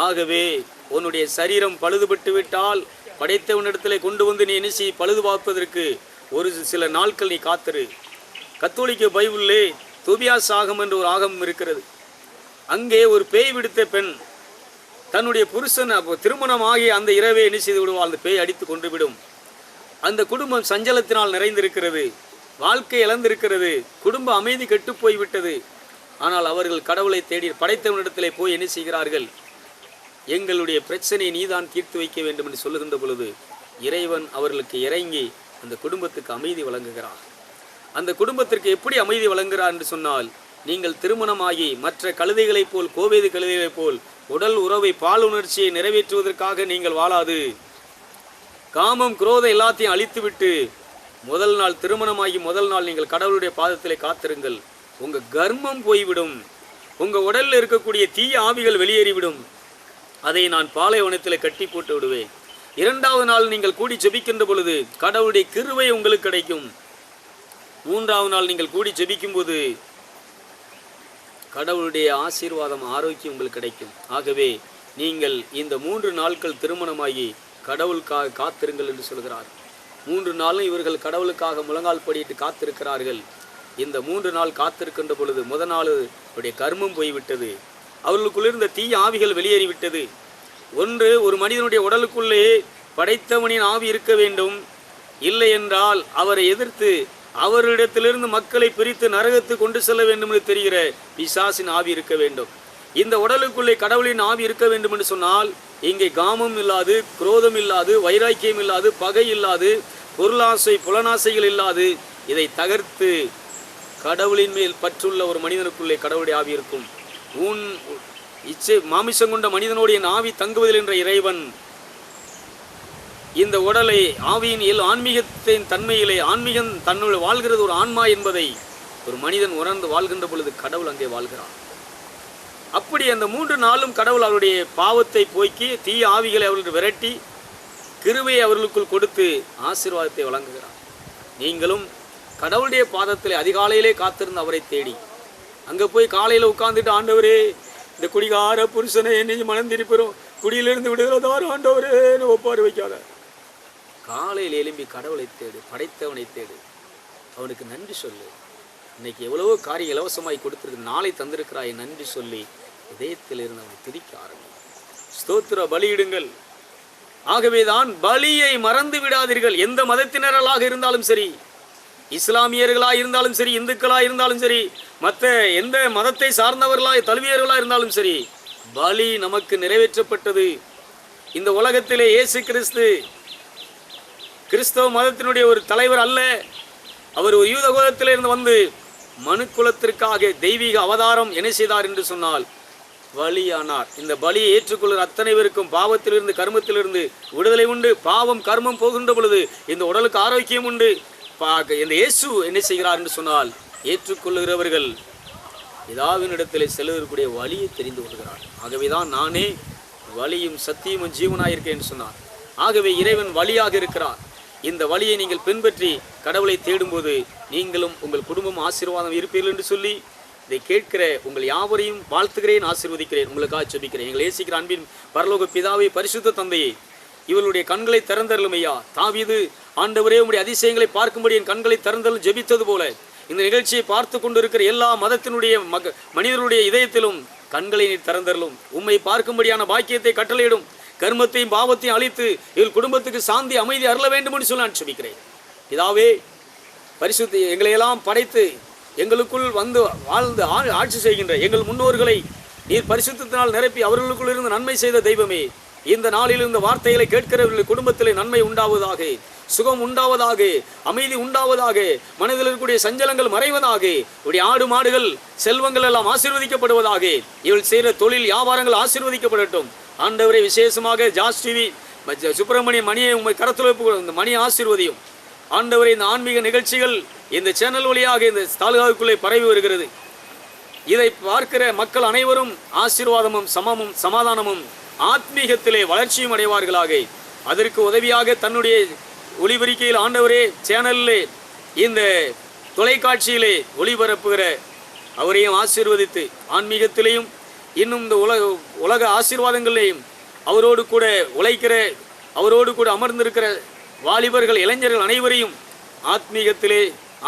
ஆகவே உன்னுடைய சரீரம் பழுதுபட்டு விட்டால் படைத்தவனிடத்திலே கொண்டு வந்து நீ நினைச்சி பழுது பார்ப்பதற்கு ஒரு சில நாட்கள் நீ காத்திரு. கத்தோலிக்க பைபிளிலே தோபியாஸ் ஆகம் என்ற ஒரு ஆகமம் இருக்கிறது. அங்கே ஒரு பேய் பிடித்த பெண் தன்னுடைய புருஷன் திருமணமாகி அந்த இரவே என்ன செய்து விடுவாள், அந்த பேய் அடித்து கொண்டு விடும். அந்த குடும்பம் சஞ்சலத்தினால் நிறைந்திருக்கிறது, வாழ்க்கை இழந்திருக்கிறது, குடும்ப அமைதி கெட்டு போய்விட்டது. ஆனால் அவர்கள் கடவுளை தேடி படைத்தவனிடத்திலே போய் என்ன செய்கிறார்கள், எங்களுடைய பிரச்சனையை நீதான் தீர்த்து வைக்க வேண்டும் என்று சொல்லுகின்ற பொழுது இறைவன் அவர்களுக்கு இறங்கி அந்த குடும்பத்துக்கு அமைதி வழங்குகிறார். அந்த குடும்பத்திற்கு எப்படி அமைதி வழங்குகிறார் என்று சொன்னால், நீங்கள் திருமணமாகி மற்ற கழுதைகளைப் போல், கோவேது கழுதைகளைப் போல் உடல் உறவை, பால் உணர்ச்சியை நிறைவேற்றுவதற்காக நீங்கள் வாழாது, காமம் குரோதம் எல்லாத்தையும் அழித்துவிட்டு முதல் நாள் திருமணமாகி முதல் நாள் நீங்கள் கடவுளுடைய பாதத்திலே காத்திருங்கள். உங்கள் கர்மம் போய்விடும், உங்கள் உடலில் இருக்கக்கூடிய தீய ஆவிகள் வெளியேறிவிடும். அதை நான் பாலைவனத்தில் கட்டி போட்டு விடுவேன். இரண்டாவது நாள் நீங்கள் கூடி ஜெபிக்கின்ற பொழுது கடவுளுடைய கிருபை உங்களுக்கு கிடைக்கும். மூன்றாவது நாள் நீங்கள் கூடி ஜெபிக்கும் போது கடவுளுடைய ஆசீர்வாதம், ஆரோக்கியம் உங்களுக்கு கிடைக்கும். ஆகவே நீங்கள் இந்த 3 நாட்கள் திருமணமாகி கடவுளுக்காக காத்திருங்கள் என்று சொல்கிறார். 3 நாளும் இவர்கள் கடவுளுக்காக முழங்கால் படியிட்டு காத்திருக்கிறார்கள். இந்த 3 நாள் காத்திருக்கின்ற பொழுது முதல் நாள் அவருடைய கர்மம் போய்விட்டது, அவர்களுக்குள்ள இருந்த தீய ஆவிகள் வெளியேறிவிட்டது. ஒன்று, ஒரு மனிதனுடைய உடலுக்குள்ளே படைத்தவனின் ஆவி இருக்க வேண்டும், இல்லை என்றால் அவரை எதிர்த்து அவரிடத்திலிருந்து மக்களை பிரித்து நரகத்து கொண்டு செல்ல வேண்டும் என்று தெரிகிற பிசாசின் ஆவி இருக்க வேண்டும். இந்த உடலுக்குள்ளே கடவுளின் ஆவி இருக்க வேண்டும் என்று சொன்னால் இங்கே காமம் இல்லாது, குரோதம் இல்லாது, வைராக்கியம் இல்லாது, பகை இல்லாது, பொருளாசை புலனாசைகள் இல்லாது, இதை தகர்த்து கடவுளின் மேல் பற்றுள்ள ஒரு மனிதனுக்குள்ளே கடவுளுடைய ஆவி இருக்கும். மாமிசம் கொண்ட மனிதனுடைய ஆவி தங்குவதில் என்ற இறைவன் இந்த உடலை ஆவியின் ஆன்மீகத்தின் தன்மையிலே, ஆன்மீகம் தன்னுள் வாழ்கிறது ஒரு ஆன்மா என்பதை ஒரு மனிதன் உணர்ந்து வாழ்கின்ற பொழுது கடவுள் அங்கே வாழ்கிறார். அப்படி அந்த 3 நாளும் கடவுள் அவருடைய பாவத்தை போக்கி தீய ஆவிகளை அவர்களுக்கு விரட்டி கிருபையை அவர்களுக்குள் கொடுத்து ஆசீர்வாதத்தை வழங்குகிறார். நீங்களும் கடவுளுடைய பாதத்தில் அதிகாலையிலே காத்திருந்து அவரை தேடி அங்கே போய் காலையில் உட்கார்ந்துட்டு, ஆண்டவரே இந்த குடிகார புருஷனை என்னையும் மனம் திருப்பிறோம், குடியிலிருந்து விடுதலை ஆண்டவரே ஒப்பாறு வைக்காத. காலையில் எழும்பி கடவுளை தேடு, படைத்தவனை தேடு, அவனுக்கு நன்றி சொல்லு. இன்னைக்கு எவ்வளவோ காரியம் இலவசமாய் கொடுத்துருக்கு, நாளை தந்திருக்கிறாய், நன்றி சொல்லி இதயத்தில் இருந்து அவனை துதிக்க ஆரம்பி. ஸ்தோத்திர பலியிடுங்கள். ஆகவேதான் பலியை மறந்து விடாதீர்கள். எந்த மதத்தினர்களாக இருந்தாலும் சரி, இஸ்லாமியர்களாக இருந்தாலும் சரி, இந்துக்களாக இருந்தாலும் சரி, மற்ற எந்த மதத்தை சார்ந்தவர்களாக தழுவியவர்களாக இருந்தாலும் சரி, பலி நமக்கு நிறைவேற்றப்பட்டது. இந்த உலகத்திலே இயேசு கிறிஸ்தவ மதத்தினுடைய ஒரு தலைவர் அல்ல. அவர் ஒரு யூத குலத்திலிருந்து வந்து மனு குலத்திற்காக தெய்வீக அவதாரம் என்ன செய்தார் என்று சொன்னால் பலியானார். இந்த பலியை ஏற்றுக்கொள்கிற அத்தனை பேருக்கும் பாவத்திலிருந்து, கர்மத்திலிருந்து விடுதலை உண்டு. பாவம் கர்மம் போகின்ற பொழுது இந்த உடலுக்கு ஆரோக்கியம் உண்டு. இந்த இயேசு என்ன செய்கிறார் என்று சொன்னால், ஏற்றுக்கொள்ளுகிறவர்கள் பிதாவினிடத்திலே செல்வதற்குரிய வழியை தெரிந்து கொள்கிறார். ஆகவேதான் நானே வழியும் சத்தியமும் ஜீவனாயிருக்கேன் என்று சொன்னார். ஆகவே இறைவன் வழியாக இருக்கிறார். இந்த வழியை நீங்கள் பின்பற்றி கடவுளை தேடும்போது நீங்களும் உங்கள் குடும்பம் ஆசீர்வாதம் இருப்பீர்கள் என்று சொல்லி இதை கேட்கிற உங்கள் யாவரையும் வாழ்த்துகிறேன், ஆசீர்வதிக்கிறேன், உங்களுக்காக ஜெபிக்கிறேன். எங்களை நேசிக்கிற அன்பின் பரலோக பிதாவை, பரிசுத்த தந்தையை, இவளுடைய கண்களை திறந்தருளும் ஐயா. தாவீது, ஆண்டவரே உம்முடைய அதிசயங்களை பார்க்கும்படி என் கண்களை திறந்தருளும் ஜெபித்தது போல இந்த நிகழ்ச்சியை பார்த்து கொண்டிருக்கிற எல்லா மதத்தினுடைய மனிதர்களுடைய இதயத்திலும் கண்களை நீர் திறந்தருளும். உம்மை பார்க்கும்படியான பாக்கியத்தை கட்டளையிடும். கர்மத்தையும் பாவத்தையும் அழித்து இவள் குடும்பத்துக்கு சாந்தி, அமைதி அருள வேண்டும் என்று சொல்லி நான் ஜெபிக்கிறேன். பிதாவே, பரிசுத்த எங்களையெல்லாம் படைத்து எங்களுக்குள் வந்து வாழ்ந்து ஆட்சி செய்கின்ற எங்கள் முன்னோர்களை நீர் பரிசுத்தத்தினால் நிரப்பி அவர்களுக்குள் இருந்து நன்மை செய்த தெய்வமே, இந்த நாளில் இந்த வார்த்தைகளை கேட்கிறவர்கள் குடும்பத்திலே நன்மை உண்டாவதாக, சுகம் உண்டாவதாக, அமைதி உண்டாவதாக, மனதில் இருக்கக்கூடிய சஞ்சலங்கள் மறைவதாக, உடைய ஆடு மாடுகள் செல்வங்கள் எல்லாம் ஆசீர்வதிக்கப்படுவதாக, இவள் செய்கிற தொழில் வியாபாரங்கள் ஆசீர்வதிக்கப்படட்டும். ஆண்டவரை விசேஷமாக ஜாஸ் டிவி சுப்பிரமணிய மணியை உண்மை கரத்தில் இந்த மணி ஆசீர்வதியும். ஆண்டவரை இந்த ஆன்மீக நிகழ்ச்சிகள் இந்த சேனல் வழியாக இந்த தாலுகாவுக்குள்ளே பரவி வருகிறது. இதை பார்க்கிற மக்கள் அனைவரும் ஆசீர்வாதமும் சமாதானமும் ஆத்மீகத்திலே வளர்ச்சியும் அடைவார்களாக. அதற்கு உதவியாக தன்னுடைய ஒளிபரிக்கையில் ஆண்டவரே சேனலிலே இந்த தொலைக்காட்சியிலே ஒளிபரப்புகிற அவரையும் ஆசீர்வதித்து ஆன்மீகத்திலேயும் இன்னும் இந்த உலக ஆசீர்வாதங்களிலேயும் அவரோடு கூட உழைக்கிற, அவரோடு கூட அமர்ந்திருக்கிற வாலிபர்கள், இளைஞர்கள் அனைவரையும் ஆத்மீகத்திலே,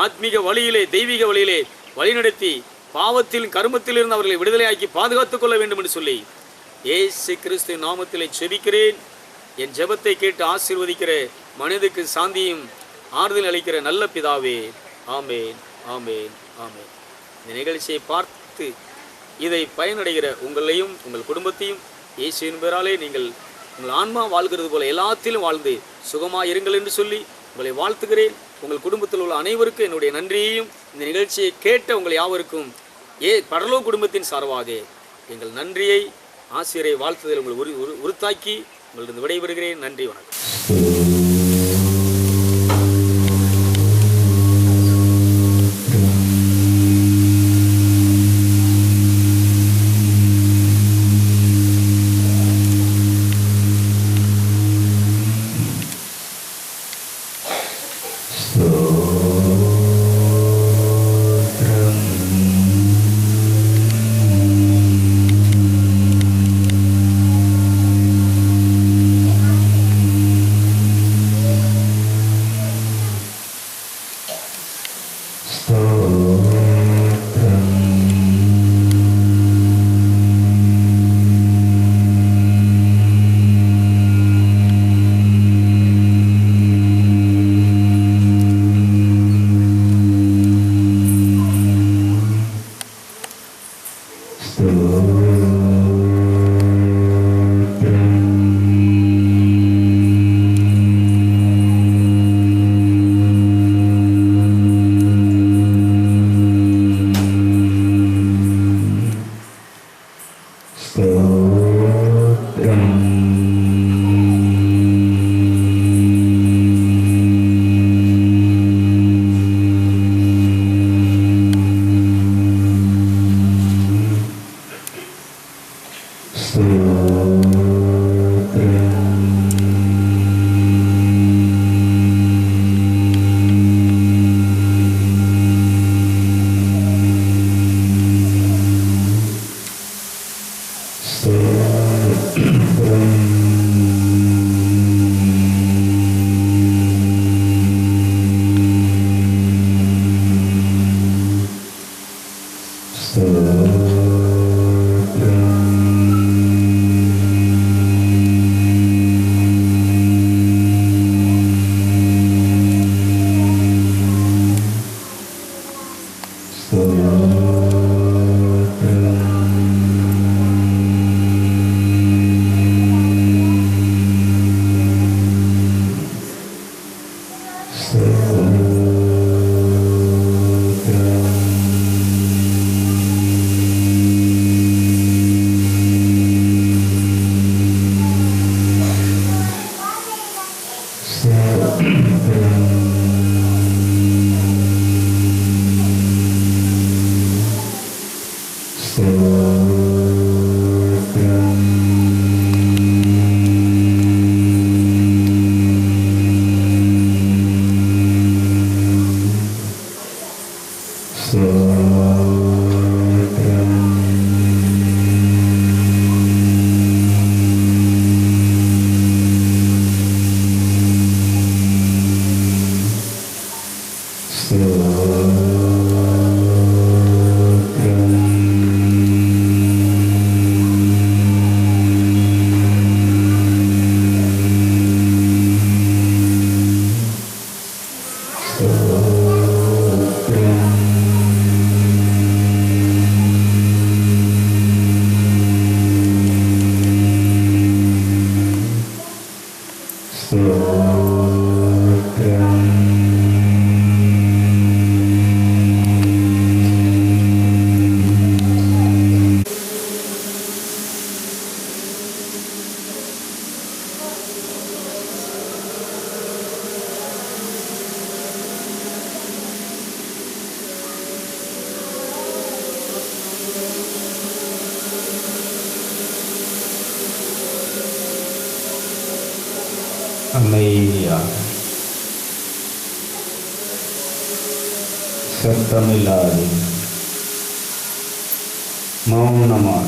ஆத்மீக வழியிலே, தெய்வீக வழியிலே வழிநடத்தி பாவத்தில் கர்மத்திலிருந்து அவர்களை விடுதலையாக்கி பாதுகாத்துக் கொள்ள வேண்டும் என்று சொல்லி இயேசு கிறிஸ்து நாமத்திலே ஜெபிக்கிறேன். என் ஜெபத்தை கேட்டு ஆசீர்வதிக்கிற, மனதுக்கு சாந்தியும் ஆறுதல் அளிக்கிற நல்ல பிதாவே. ஆமேன், ஆமேன், ஆமேன். இந்த நிகழ்ச்சியை பார்த்து இதை பயனடைகிற உங்களையும் உங்கள் குடும்பத்தையும் இயேசுவின் பெயராலே நீங்கள் உங்கள் ஆன்மா வாழ்கிறது போல எல்லாத்திலும் வாழ்ந்து சுகமாக இருங்கள் என்று சொல்லி உங்களை வாழ்த்துகிறேன். உங்கள் குடும்பத்தில் உள்ள அனைவருக்கும் என்னுடைய நன்றியையும், இந்த நிகழ்ச்சியை கேட்ட உங்கள் யாவருக்கும் பரலோக குடும்பத்தின் சார்பாக எங்கள் நன்றியை, ஆசிரியரை வாழ்த்துதல் உங்களை உறுத்தாக்கி உங்களிடம் விடைபெறுகிறேன். நன்றி, வணக்கம். அமைதியாக சத்தமில்லாது மௌனமாக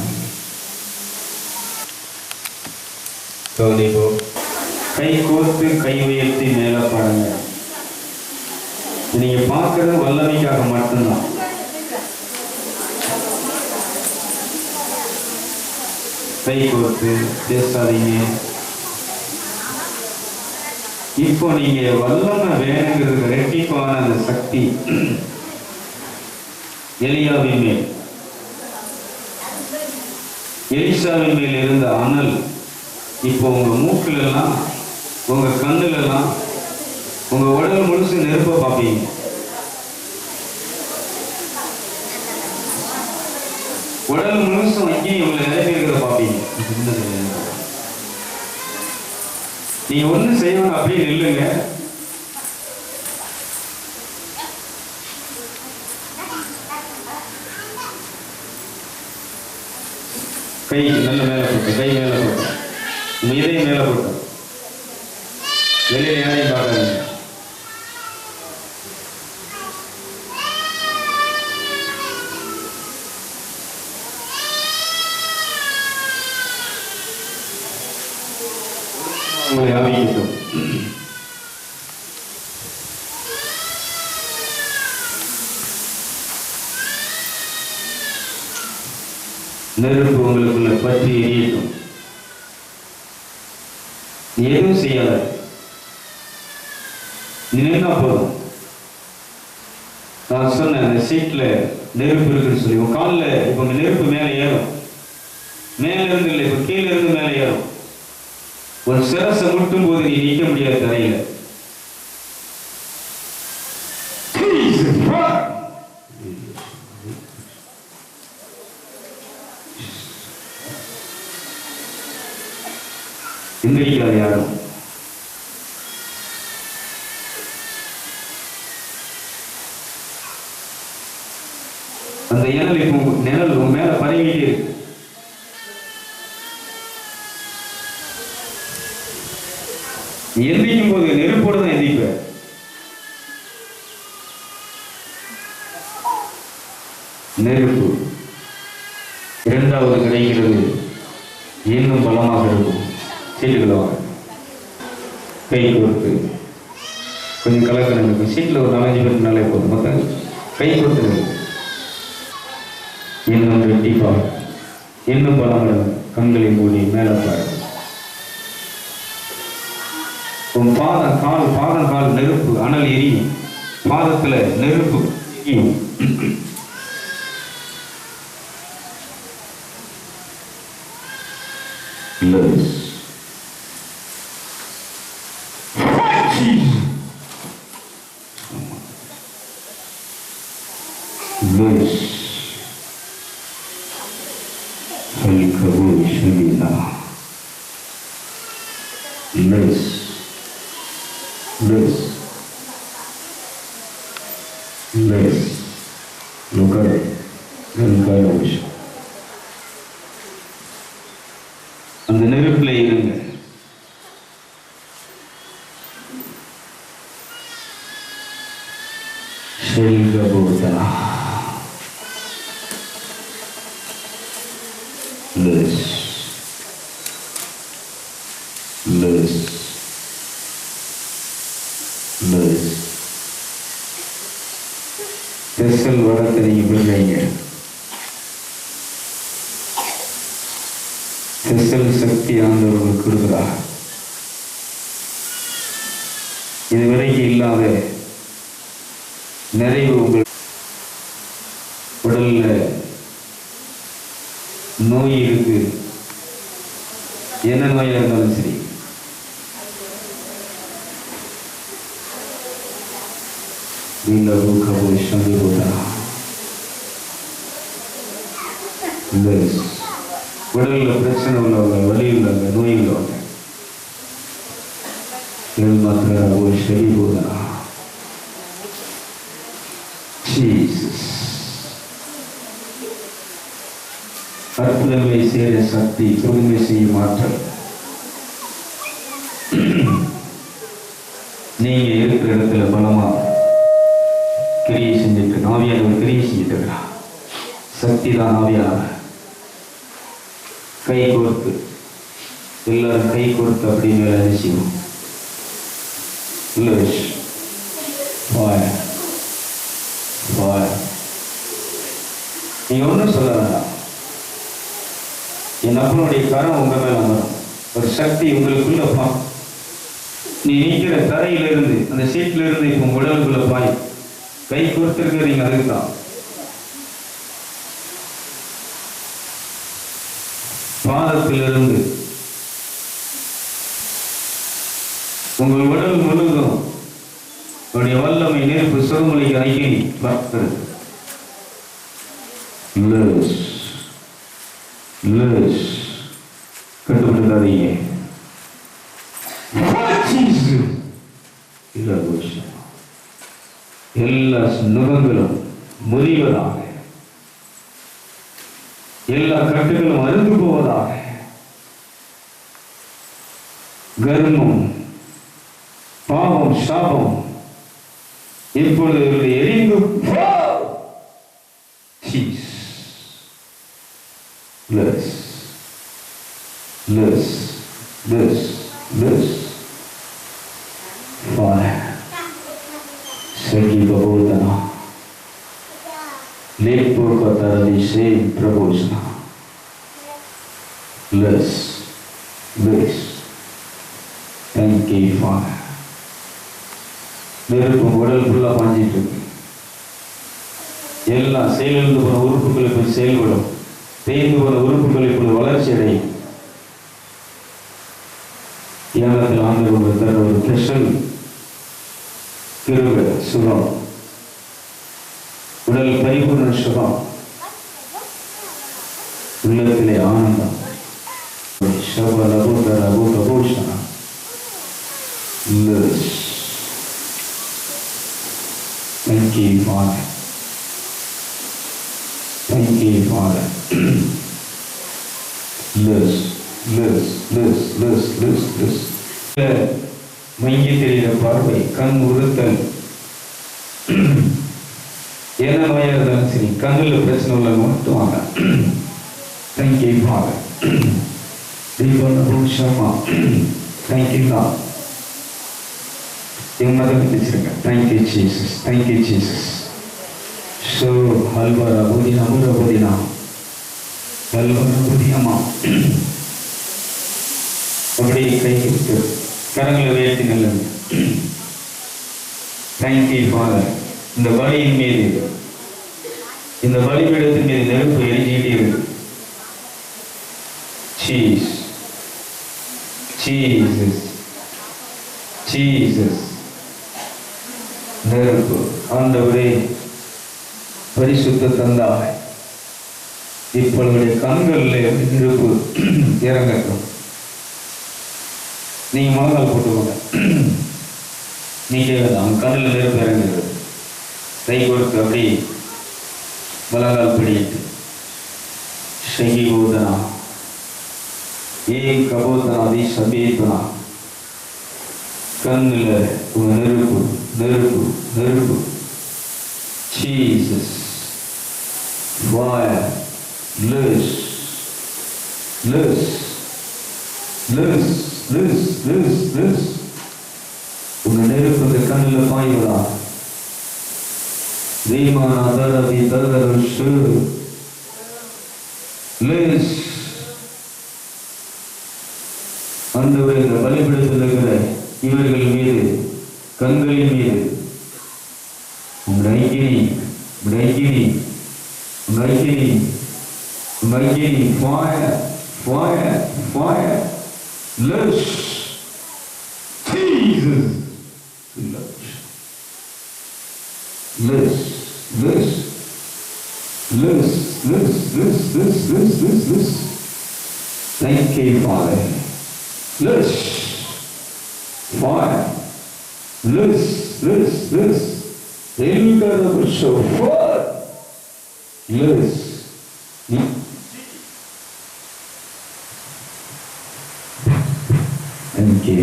கவனிப்போ. கை கோர்த்து கை உயர்த்தி மேலே பாருங்க. நீங்க பார்க்கறது வல்லமைக்காக மட்டும்தான். கை கோர்த்து பேசாதீங்க. இப்போ நீங்க வல்லமை வேணுங்கிறது ரெட்டிப்பான அந்த சக்தி எலியாவின் மேல், எலிசாவின் மேல் இருந்த அனல் இப்போ உங்க மூக்குல எல்லாம், உங்க கண்ணுல எல்லாம், உங்க உடல் முழுசு நெருப்ப பார்ப்பீங்க. உடல் முழுசும் அங்கே உங்களை நிறைவேறுகிறத பார்ப்பீங்க. நீங்க ஒண்ணு செய்யணும், அப்படியே நில்லுங்க. கை நல்ல மேல போட்டு, கை மேல போட்டு, உங்க இதயம் மேல போட்டு, வெளியில யாரையும் பார்க்காதீங்க. உங்களை ஆவிக்கிட்டோம். நெருப்பு உங்களுக்குள்ள பற்றி எரியட்டும். நீ எதுவும் செய்யல, நீ நின்னா போதும். நான் சொன்ன அந்த சீட்ல நெருப்பு இருக்குன்னு சொல்லி உன் காலில் இப்போ உங்க நெருப்பு மேலே ஏறும். மேல இருந்து இல்லை, இப்போ கீழே இருந்து மேலே ஏறும். ஒரு சிரசை முட்டும் போது நீ நிற்க முடியாது தரையில. எந்திரிக்காது யாரும். அந்த இனல் இப்போ நிழல் உன் மேல பரவிட்டே இருக்கு. எந்திரிக்கும் போது நெருப்போடு தான் எந்திரிப்ப. நெருப்பு இரண்டாவது கிடைக்கிறது, இன்னும் பலமாக இருக்கும். சீட்டுகளை வாங்க, கை கொடுத்து கொஞ்சம் கலக்கணும். சீட்டில் ஒரு 4-5 பேருக்கு நாளே போதும். மொத்தம் கை கொடுத்து இன்னும் ரெட்டிப்பா, இன்னும் பலமடம். கண்களை மூடி மேலே பாரு. உன் பாதம் கால் நெருப்பு அனல் எரியும். பாதத்துல நெருப்பு எரியும். அந்த நெருப்புல இருங்க. ஸ்பெஷல் வளத்தை நீங்க விடுறீங்க. ஸ்பெஷல் சக்தி ஆண்டவர்களுக்கு கொடுக்குறார். இதுவரைக்கும் இல்லாத நிறைவு உங்கள் உடல்ல நோய் இருக்கு. என்ன நோயா இருந்தாலும் சரி, உடல்ல பிரச்சனை உள்ளவங்க, வலி உள்ளவங்க, நோய் உள்ளவங்க மாத்திர சரி போதா. அற்புதங்களை செய்த சக்தி, புதுமை செய்யும் ஆற்றல் நீங்க இருக்கிற இடத்துல பலமா கிரியை செஞ்சுட்டு, ஆவியானவர் கிரியை செஞ்சுட்டு இருக்கிறா. சக்தி தான் ஆவியானவர். கை கோர்த்து எல்லாரும் கை கோர்த்து அப்படின்னு வேலை செய்வோம். நீங்க ஒன்றும் சொல்ல வேண்டாம். என் அப்பனுடைய கரம் உங்க மேல வரும். ஒரு சக்தி உங்களுக்குள்ள நீ நிற்கிற தரையிலிருந்து அந்த சீட்ல இருந்து இப்போ உங்க உடலுக்குள்ள பாய். கை கொடுத்திருக்கிறீங்க, அதுக்குதான். பாதத்திலிருந்து உங்கள் உடல் முழுவதும் உடைய வல்லமை நெருப்பு சுகமொழிக்கு அருகே பார்க்கிறது. கட்டுப்படுத்தாதீங்க. எல்லா நுகங்களும் முறிவதாக, எல்லா கட்டுகளும் அறுந்து போவதாக, கர்மம், பாவம், சாபம் இப்பொழுது எரிந்து Boldana, Lepo Kataradiše Prabozna, Bless, thank you, Father. நெருப்பு உடல் ஃபுல்லாக பாஞ்சிட்டு இருக்கு. எல்லாம் செயலிழந்து போன உறுப்புகள் இப்போது செயல்படும். தேய்ந்து போன உறுப்புகள் இப்போது வளர்ச்சி அடையும். ஏனத்தில் ஆண்டவர் தர ஒரு ஸ்பெஷல் கிருபை, சுகம், உடல் பரிபூர்ண சுகம், உள்ளத்திலே ஆனந்தம். Thank you, Father. Thank you, Father. மங்கி தெரிகிற பார்வை, கண் உறுத்தல், என்ன நோயாக இருந்தாலும் சரி, கண்ணில் பிரச்சனை உள்ள மட்டும் வாங்க. Thank you, Father. Thank you, God. என் மதம் பிடிச்சிருங்க. Thank you, Jesus. Thank you, Jesus. So, halvara budina, mura budina, halvara budiyama. அப்படி கை கொடுத்து கரங்களை உயர்த்தி நல்லது. Thank you, Father. இந்த பலியின் மீது, இந்த பலிபீடத்தின் மீது நெருப்பு எரிஞ்சிட்டே இருக்கு. Jesus. நெருப்பு ஆண்டவரே, பரிசுத்த தந்தாய், இப்பொழுது கண்களில் நெருப்பு இறங்கட்டும். நீங்க முழங்கால் போட்டுக்கோங்க. நீங்க கண்ணில் நெருப்பு இறங்குறது. கை கொடுத்து அப்படி முழங்கால் பிடிட்டு ஷகி போதனா ஏன் கபோதனா தி சபீதனா. கண்ணில் உங்க நெருப்பு நெருப்பு நெருப்பு. Jesus, fire, loose. உங்க நெருப்பு இந்த கண்ணில் பாய்வதா. தீமானி தரஷு லூஸ். அந்த பலிபீடத்தில் இருக்கிற இவர்கள் மீது, கண்களின் மீது fire, loose. Thank you, Father. Loose. Fire. Loose. So far. Loose. Thank you.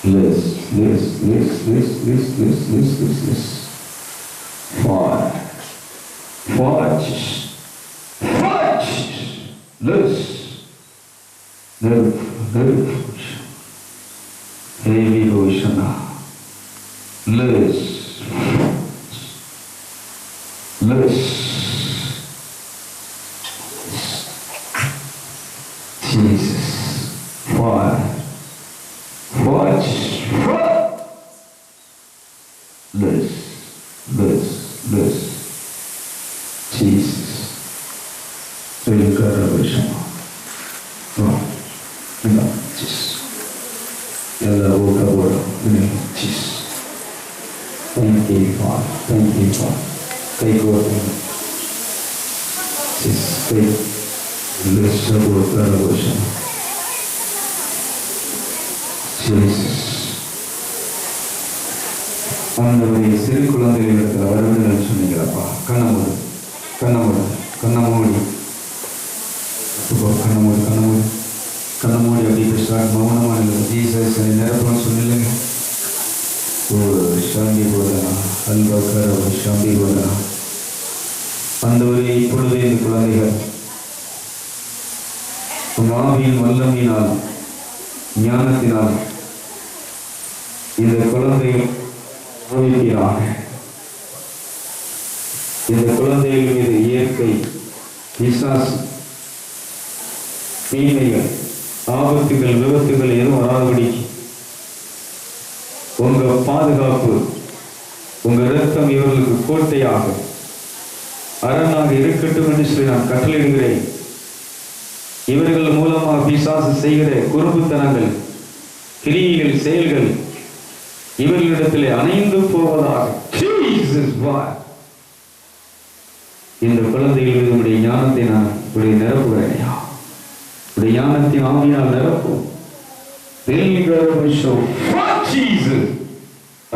Loose. Fire. Loose. Heavy ocean. Loose. தேங்க்யூப்பா. கை கோர்த்து கை வருஷம் ஆண்டவரே, சிறு குழந்தைகள் இருக்கிற வருடங்கள் சொன்னீங்களப்பா. கண்ணமூடு கண்ணமூடு கண்ணமூடி கண்ணமூடு கண்ணமூடி கண்ணமூடி அப்படி பேசுகிறாங்க. மௌனமான ஜீசஸ் நிரப்பம் சொன்னில்லைங்க. ஓ சாந்தி போதனா அல்பாக்கர் ஒரு சாந்தி போதனா. ஆண்டவரே, இப்பொழுது இந்த குழந்தைகள் ஆவியின் வல்லமையினால் ஞானத்தினால் இந்த குழந்தைகள் ஆவிக்கிறாங்க. இந்த குழந்தைகள் மீது இயற்கை பிசாசு தீமைகள் ஆபத்துகள் விபத்துகள் எதுவும் வராதபடி உங்க பாதுகாப்பு உங்க இரத்தம் இவர்களுக்கு கோட்டையாக அரணாக இருக்கட்டும் என்று சொல்லி நான் கட்டளையிடுகிறேன். இவர்கள் மூலமாக பிசாசு செய்கிற குறும்புத்தனங்கள் கிரியைகள் செயல்கள் இவர்களிடத்திலே அணைந்து போவதாக இந்த குழந்தைகள் இதனுடைய ஞானத்தை நான் இப்படி நிரப்புகிறேனையா. உடைய ஞானத்தின் ஆவியினால் நிரப்பும்.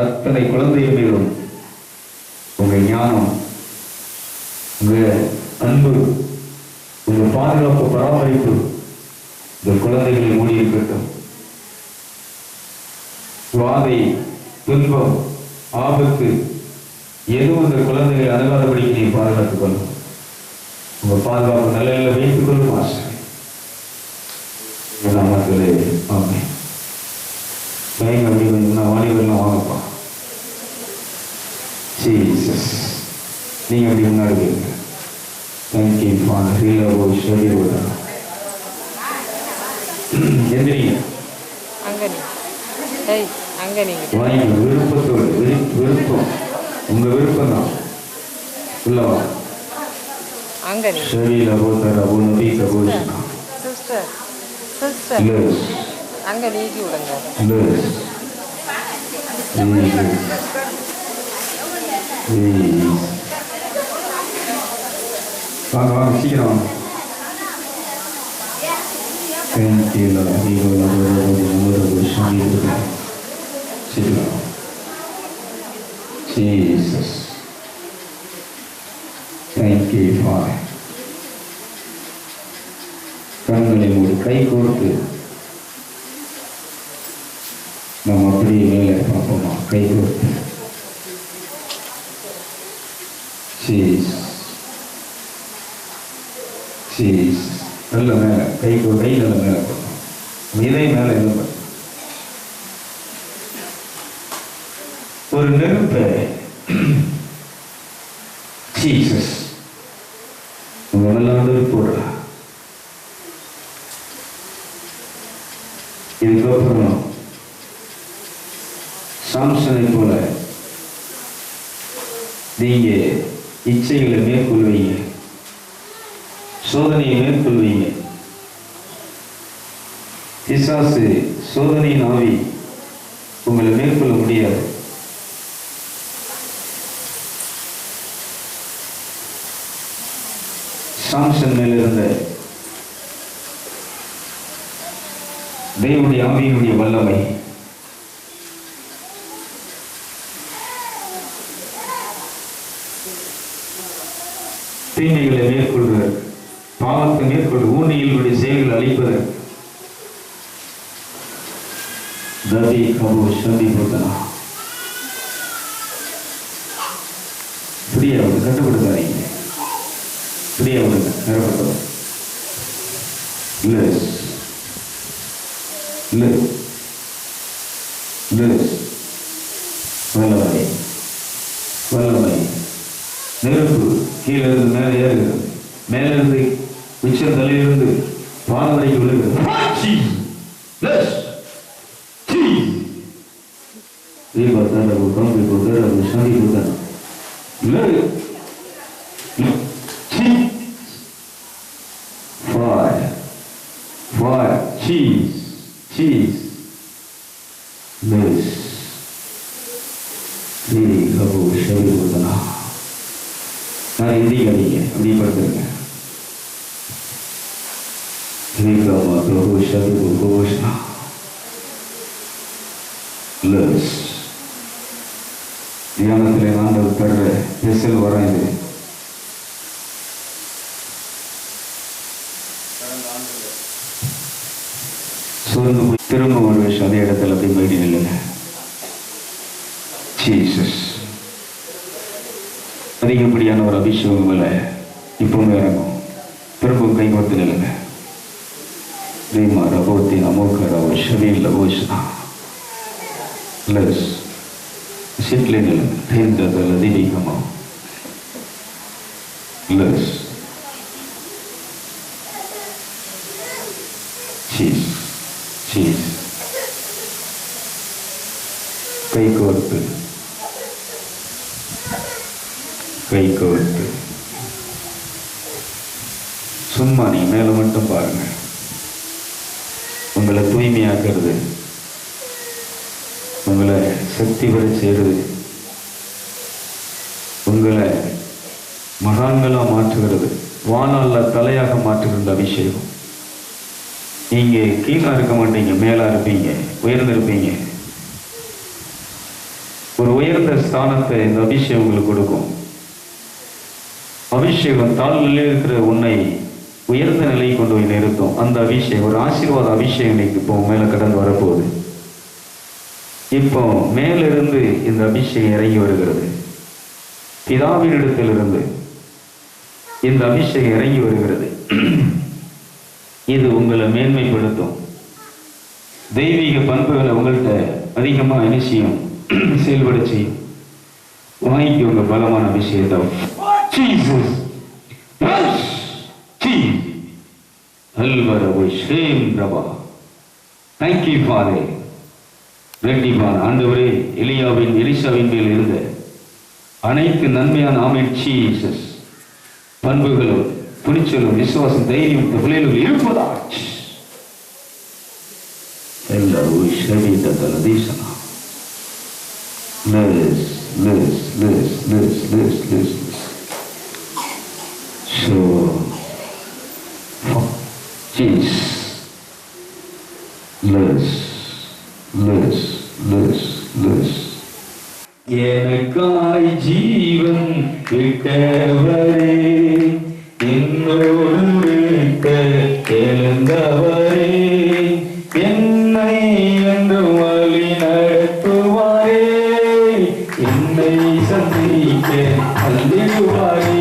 அத்தனை குழந்தைகள் மீதும் உங்க ஞானம், உங்க அன்பு, உங்க பாதுகாப்பு பராமரிப்பு இந்த குழந்தைகளை மூடி இருக்கட்டும். வாதை துன்பம் ஆபத்து எதுவும் இந்த குழந்தைகளை அணுகாதபடிக்கு நீ பாதுகாத்துக் கொள்ளும். உங்க பாதுகாப்பு நிலையில வைத்துக் கொள்ளும் ஆசை நாமத்திலே ஆமென். பயங்க அப்படி கொஞ்சம் வாலிபெல்லாம் வாங்கப்பா. ஜீசஸ், நீங்க அப்படி முன்னாடி போயிருங்க. Thank you father. ஹீலோ ஷெரி ஓடா எந்திரிங்க. வாங்க விருப்பத்தோடு விருப்பம் உங்க விருப்பம் தான் உள்ளவா. ஷெரியில போத்தார் அபு நபி கபூஷனா அங்க நீக்கி விடுங்க. வாங்க வாங்க சீக்கிரம் வாங்க. Jesus. Thank you, Father. கண்களை மூடி கை கோர்த்து நம்ம அப்படியே மேலே பார்ப்போமா. கை கோர்த்து நல்ல மேலே கை நல்ல மேலே போட்டோம். இதே மேலே எதுவும் ஒரு நெருப்பை ஜீசஸ் உங்க மேல போடுறா. இதுக்கப்புறம் சாம்சனை போல நீங்க இச்சைகளை மேற்கொள்வீங்க, சோதனையை மேற்கொள்வீங்க. பிசாசு சோதனையின் ஆவி உங்களை மேற்கொள்ள முடியாது. சாம்சன் மேல இருந்த தேவனுடைய ஆவியினுடைய வல்லமை தீமைகளை மேற்கொள்வது, பாவத்தை மேற்கொள்வது, ஊனியலுடைய செயல்களை அழிப்பது. ததி கபு சந்தி போதனா ஃப்ரீயா விடுங்க, கட்டுப்படுத்தாதீங்க. ஃப்ரீயா விடுங்க, நிரப்பட்டோம். இல்லை இல்லை இல்லை வல்லமை வல்லமை நெருப்பு கீழே இருந்து மேலே ஏறுகிறது, மேல இருந்து உச்ச தலையிலிருந்து பாலம் வரைக்கும் விழுகிறது. Cheese. நான் ஹிந்தி கடிங்க அப்படி படுத்துருங்க. தியானத்தில் ஆண்டவர் தர்ற பெசல் வரம் இது. சோர்ந்து போய் திரும்ப ஒரு விஷயம் அதே இடத்துல போய் போயிட்டு நில்லுங்க. ஜீசஸ் அதிகப்படியான ஒரு அபிஷேகம் மேல இப்பவுமே இறங்கும். திரும்பவும் கை கொடுத்து நில்லுங்க. ரபோத்தி நமோகரவ ஷரீல் லவோஷ்னா லஸ் சிட்லே நில்லுங்க. தேர்ந்ததல் அதிகமா லஸ் சீஸ் சீஸ் கை கோர்த்து கை கோர்த்து சும்மா நீ மேல மட்டும் பாருங்க. உங்களை தூய்மையாக்குறது, உங்களை சக்தி பெற செய்கிறது, உங்களை மகான்களா மாற்றுகிறது, வானால தலையாக மாற்றுகின்ற அபிஷேகம். நீங்க கீழா இருக்க மாட்டீங்க, மேலா இருப்பீங்க, உயர்ந்திருப்பீங்க. ஒரு உயர்ந்த ஸ்தானத்தை இந்த அபிஷேகம் உங்களுக்கு கொடுக்கும். அபிஷேகம் தாழ்நிலையில் இருக்கிற உன்னை உயர்ந்த நிலையை கொண்டு போய் நிறுத்தும். அந்த அபிஷேகம் ஒரு ஆசீர்வாத அபிஷேகம் இன்னைக்கு இப்போ மேல கடந்து வரப்போகுது. இப்போ மேலிருந்து இந்த அபிஷேகம் இறங்கி வருகிறது. பிதாவினிடத்திலிருந்து இந்த அபிஷேகம் இறங்கி வருகிறது. இது உங்களை மேன்மைப்படுத்தும். தெய்வீக பண்புகளை உங்கள்கிட்ட அதிகமா நிச்சயம் செயல்பட செய்யும். வாங்கிக்கு உங்க பலமான அபிஷேகத்தை. ஆண்டவரே, எலியாவின் எலிசாவின் மேல் இருந்த அனைத்து நன்மையான ஆமென் ஜீசஸ் பண்புகளும் துணிச்சலும் விசுவாசம் தைரியம் பிள்ளைகளும் இருப்பதா எனக்காய் ஜீவன் விட்டவரே, என்னோடு இருக்க எழுந்தவரே, என்னை என்று வழி நடத்துவாரே, என்னை சந்திக்க வந்திடுவாரே,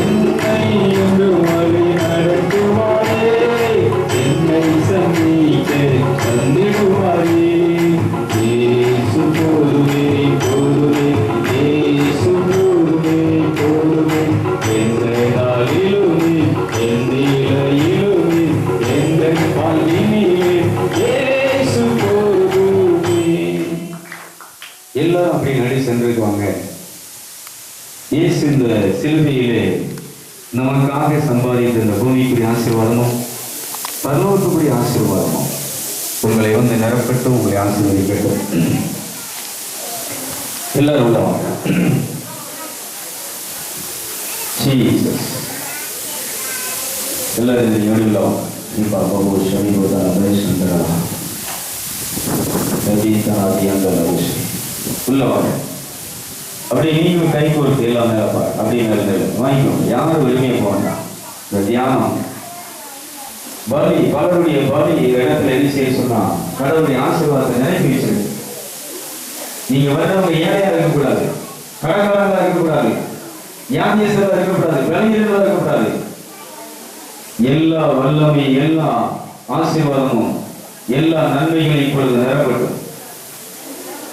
என்னை என்று வழி நடத்துவாரே, என்னை சந்திக்க வந்திடுவாரே. இயேசு போதுமே போதுமே, இயேசு போதுமே போதுமே, எந்த நாளிலுமே எந்த நிலையிலுமே எந்த வாழ்வினிலே இயேசு போதுமே. எல்லாரும் அப்படி நடி சென்றிருவாங்க. இயேசு இந்த சிலுவையிலே நமக்காக சம்பாதித்த இந்த பூமிக்குரிய ஆசீர்வாதமும் பரலோகத்துக்குரிய ஆசீர்வாதமும் உங்களை வந்து நிரப்பட்டு உங்களை ஆசீர்வதிக்கட்டும். எல்லாரும் உள்ளவாங்க. எல்லாரும் உள்ளவாங்க. உள்ளவாங்க. அப்படி நீங்களும் கை கொடுத்து எல்லாம் மேலப்பா அப்படின்னு வாங்கிக்கோங்க. யாரும் வெளியே போவாங்க. இந்த தியானம் பலி, பலருடைய பலி இடத்துல என்ன செய்ய சொன்னா கடவுளுடைய ஆசீர்வாதத்தை நினைப்பு வச்சிருக்கு. நீங்க வர்றவங்க ஏழையா இருக்கக்கூடாது, கடற்காரங்களா இருக்கக்கூடாது, யாமியசலா இருக்கக்கூடாது, வெளியிடங்களா இருக்கக்கூடாது. எல்லா வல்லமை, எல்லா ஆசீர்வாதமும், எல்லா நன்மைகளும் இப்பொழுது நிரப்பட்டும்.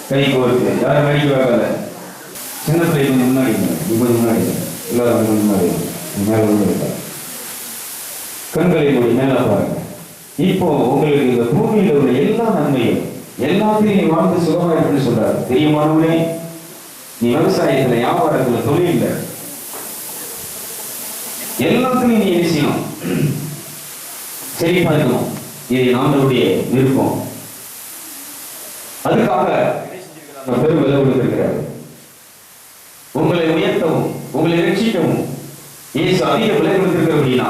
கை கோர்த்து யாரும் அடிக்க வைக்காத. சின்ன பிள்ளை கொஞ்சம் முன்னாடி, கொஞ்சம் முன்னாடி, எல்லாரும் கொஞ்சம் முன்னாடி மேல வந்து கண்களை போய் மேல பாருங்க. இப்போ உங்களுக்கு இந்த பூமியில உள்ள எல்லா நன்மையும் எல்லாத்தையும் நீ வாழ்ந்து சுகமா இருக்குன்னு சொல்றாரு. தெரியுமானவனே, நீ விவசாயத்துல, வியாபாரத்துல, தொழில எல்லாத்துலையும் நீ என்ன செய்யணும்? செழிப்பா இருக்கணும். இது ஆண்டவருடைய விருப்பம். அதுக்காக பெரும் விலை கொடுத்திருக்கிறார். உங்களை உயர்த்தவும் உங்களை ரட்சிக்கவும் இயேசு அதிக விலை கொடுத்திருக்கிறபடினா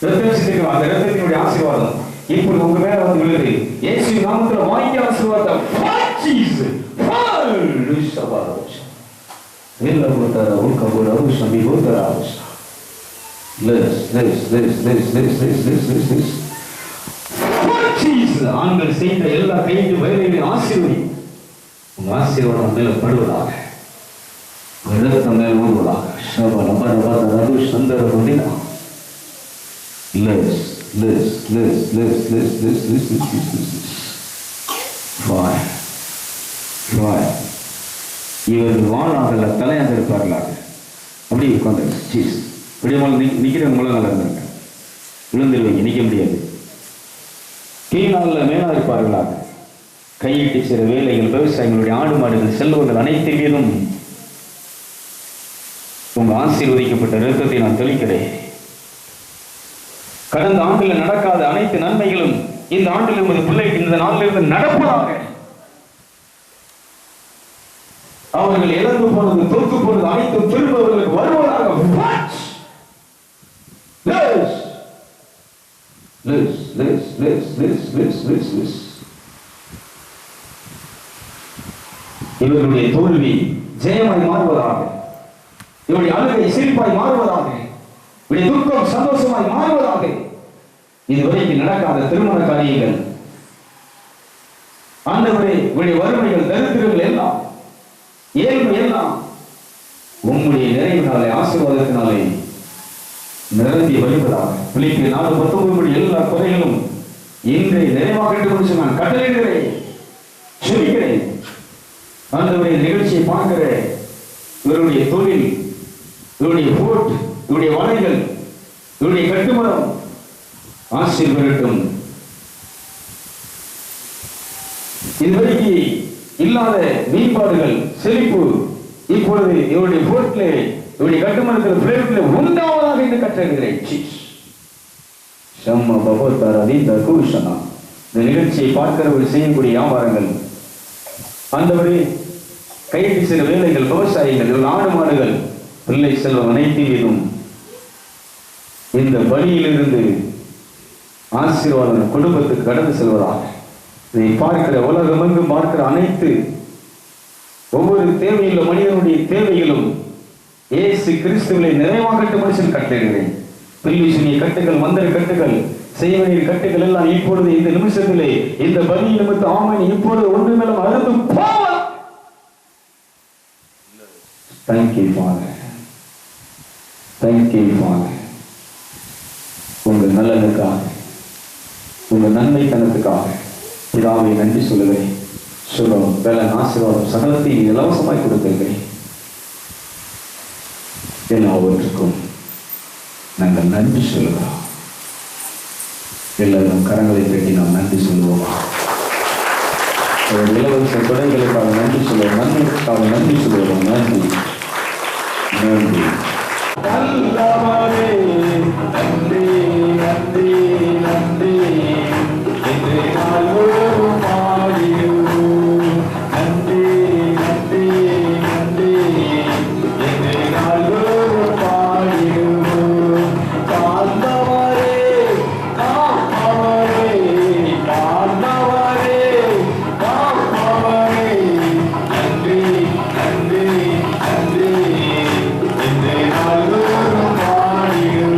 ரத்தம் அந்த ரத்தத்தினுடைய ஆசீர்வாதம் இப்படி உங்க மேல வந்து விழுது. இயேசு நாமத்துல வாங்கி ஆசீர்வாதம் ஆண்கள் செய்த எல்லா கைது வயதையும் ஆசீர்வதி. உங்க ஆசீர்வாதம் மேல படுவதாக, ரத்தம் மேல ஊறுவதாக. இவர்கள் வாழ்நாள்ல தலையாக இருப்பார்களாக. அப்படி உட்காந்து நிக்கிறவங்க மூலம் நல்லா இருந்தாங்க. விழுந்துருவீங்க, நிக்க முடியாது. கீழ்நாளில் மேலா இருப்பார்களாக. கையிட்டு சில வேலைகள், விவசாயிகளுடைய ஆடு மாடுகள், செல்வங்கள் அனைத்து மீதும் உங்க ஆசீர்வதிக்கப்பட்ட இரத்தத்தை நான் தெளிக்கிறேன். கடந்த ஆண்டில் நடக்காத அனைத்து நன்மைகளும் இந்த ஆண்டில் உமது பிள்ளைக்கு இந்த நாளிலிருந்து நடப்பதாக. அவர்கள் இழந்து போனது, தோற்று போனது அனைத்தும் திரும்ப அவர்களுக்கு வருவதாக. இவர்களுடைய தோல்வி ஜெயமாய் மாறுவதாக. இவருடைய அழுகை சிரிப்பாய் மாறுவதாக. இவருடைய துக்கம் சந்தோஷமாய் மாறுவதாக. இதுவரைக்கும் நடக்காத திருமண காரியங்கள், ஆண்டவரே இவருடைய வறுமைகள், தரித்திரங்கள் எல்லாம், ஏழ்மை எல்லாம் உம்முடைய நிறைவினாலே, ஆசீர்வாதத்தினாலே நிரம்பி வருவதாக. பிலிப்பியர் 4:19 எல்லா குறைகளும் இன்றை நிறைவாக நான் கட்டளையிடுகிறேன், சொல்கிறேன். ஆண்டவருடைய நிகழ்ச்சியை பார்க்கிற இவருடைய தொழில், இவருடைய போட், இவருடைய வலைகள், இவருடைய கட்டுமரம் ஆசீர்வதிக்கட்டும். இதுவரைக்கு இல்லாத மேம்பாடுகள், செழிப்பு இப்பொழுது இவருடைய போட்டிலே, இவருடைய கட்டுமரத்தில் பிள்ளைகளில் உண்டாவதாக என்று கற்றுகிறேன். இந்த நிகழ்ச்சியை பார்க்கிறவர்கள் செய்யக்கூடிய வியாபாரங்கள், ஆண்டவரே கையிட்டு சில வேலைகள், விவசாயிகள், ஆடு மாடுகள், பிள்ளை செல்வம் அனைத்து மீதும் இந்த பலியிலிருந்து ஆசீர்வாதம் குடும்பத்துக்கு கடந்து செல்வதாக. இதை பார்க்கிற உலகமெங்கும் பார்க்கிற அனைத்து ஒவ்வொரு தேவையுள்ள மனிதனுடைய தேவைகளும் இயேசு கிறிஸ்துவிலே நிறைவாகட்டும் மனுஷன் கட்டளையிடுகிறேன். பில்லிசுனிய கட்டுகள், மந்திர கட்டுகள், செய்வனின் கட்டுகள் எல்லாம் இப்பொழுது இந்த நிமிஷத்திலே இந்த பலி நிமித்த ஆமன் இப்பொழுது ஒன்று மேலும் அறுந்து போவ. Thank you, Father. Thank you, Father. உங்கள் நல்லதுக்காக, உங்கள் நன்மைத்தனத்துக்காக பிதாவை நன்றி சொல்லுகிறேன். சுகம், பலன், ஆசீர்வாதம் சகலத்தை இலவசமாய் கொடுத்திருக்கிறேன். எல்லாவற்றுக்கும் நாங்கள் நன்றி சொல்லுகிறோம். எல்லாரும் கரங்களை பெட்டி நாம் நன்றி சொல்லுவோம். இலவச துறைகளுக்காக நன்றி சொல்லுவோம். நன்மைக்காக நன்றி சொல்லுவோம். நன்றி நன்றி. நன்றி நன்றி நன்றி என்று நாள்தோறும் பாடிடுவோம். நன்றி நன்றி நன்றி என்று நாள்தோறும் பாடிடுவோம். காந்தவரே காப்பவரே, காந்தவரே காப்பவரே, நன்றி நன்றி நன்றி என்று நாள்தோறும் பாடிடுவோம்.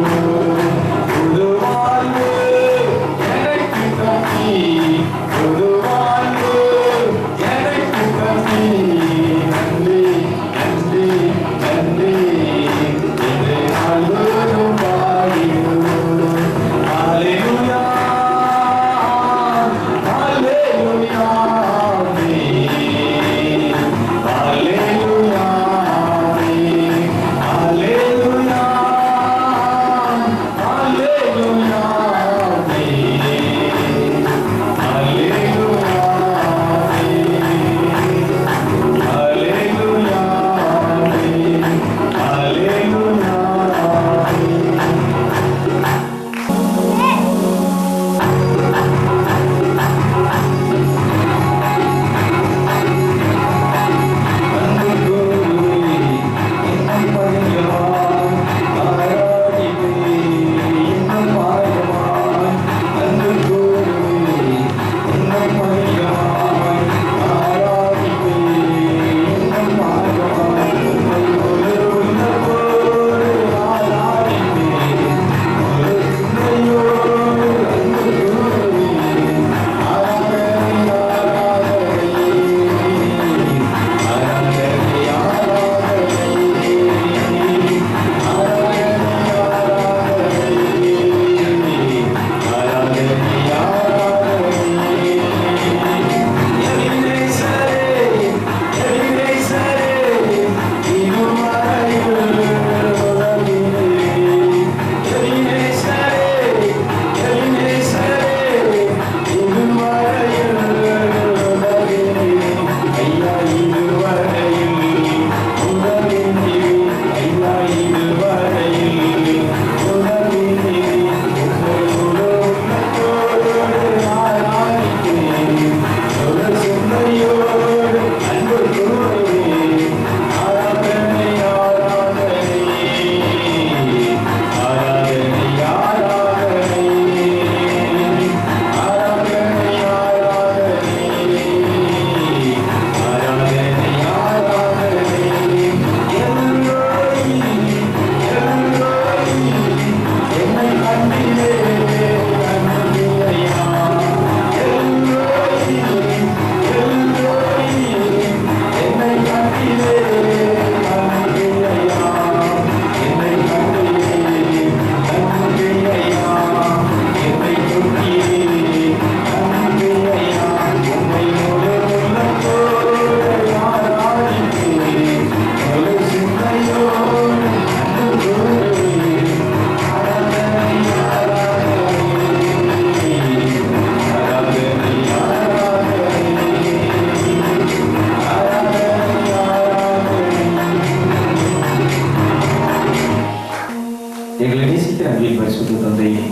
எங்களை நேசிக்கிற அன்பின் பரிசுத்த தந்தையே,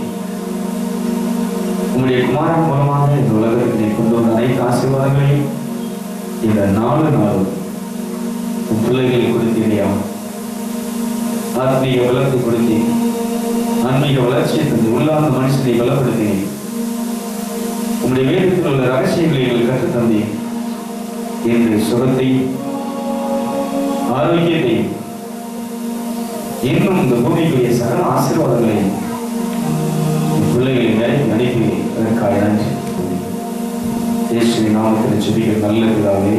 உங்களுடைய குமாரன் மூலமாக இந்த உலகத்தினை கொண்டு வந்த அனைத்து ஆசீர்வாதங்களையும் இந்த 4 நாளும் உன் பிள்ளைகளை கொடுத்தீரையா. ஆத்மீக பலத்தை கொடுத்தேன், ஆன்மீக வளர்ச்சியை தந்து உள்ளார்ந்த மனுஷனை பலப்படுத்தினேன். உங்களுடைய வேதத்தில் உள்ள ரகசியங்களை எங்களுக்கு கற்றுத் தந்தேன். என்று சுகத்தையும் ஆரோக்கியத்தையும் இன்னும் இந்த பூமிக்குரிய சகல ஆசீர்வாதங்களையும் பிள்ளைகளை அனுப்பி அதற்காக நன்றி. இயேசுவின் நாமத்தில் ஜெபிக்கிற நல்ல பிதாவே.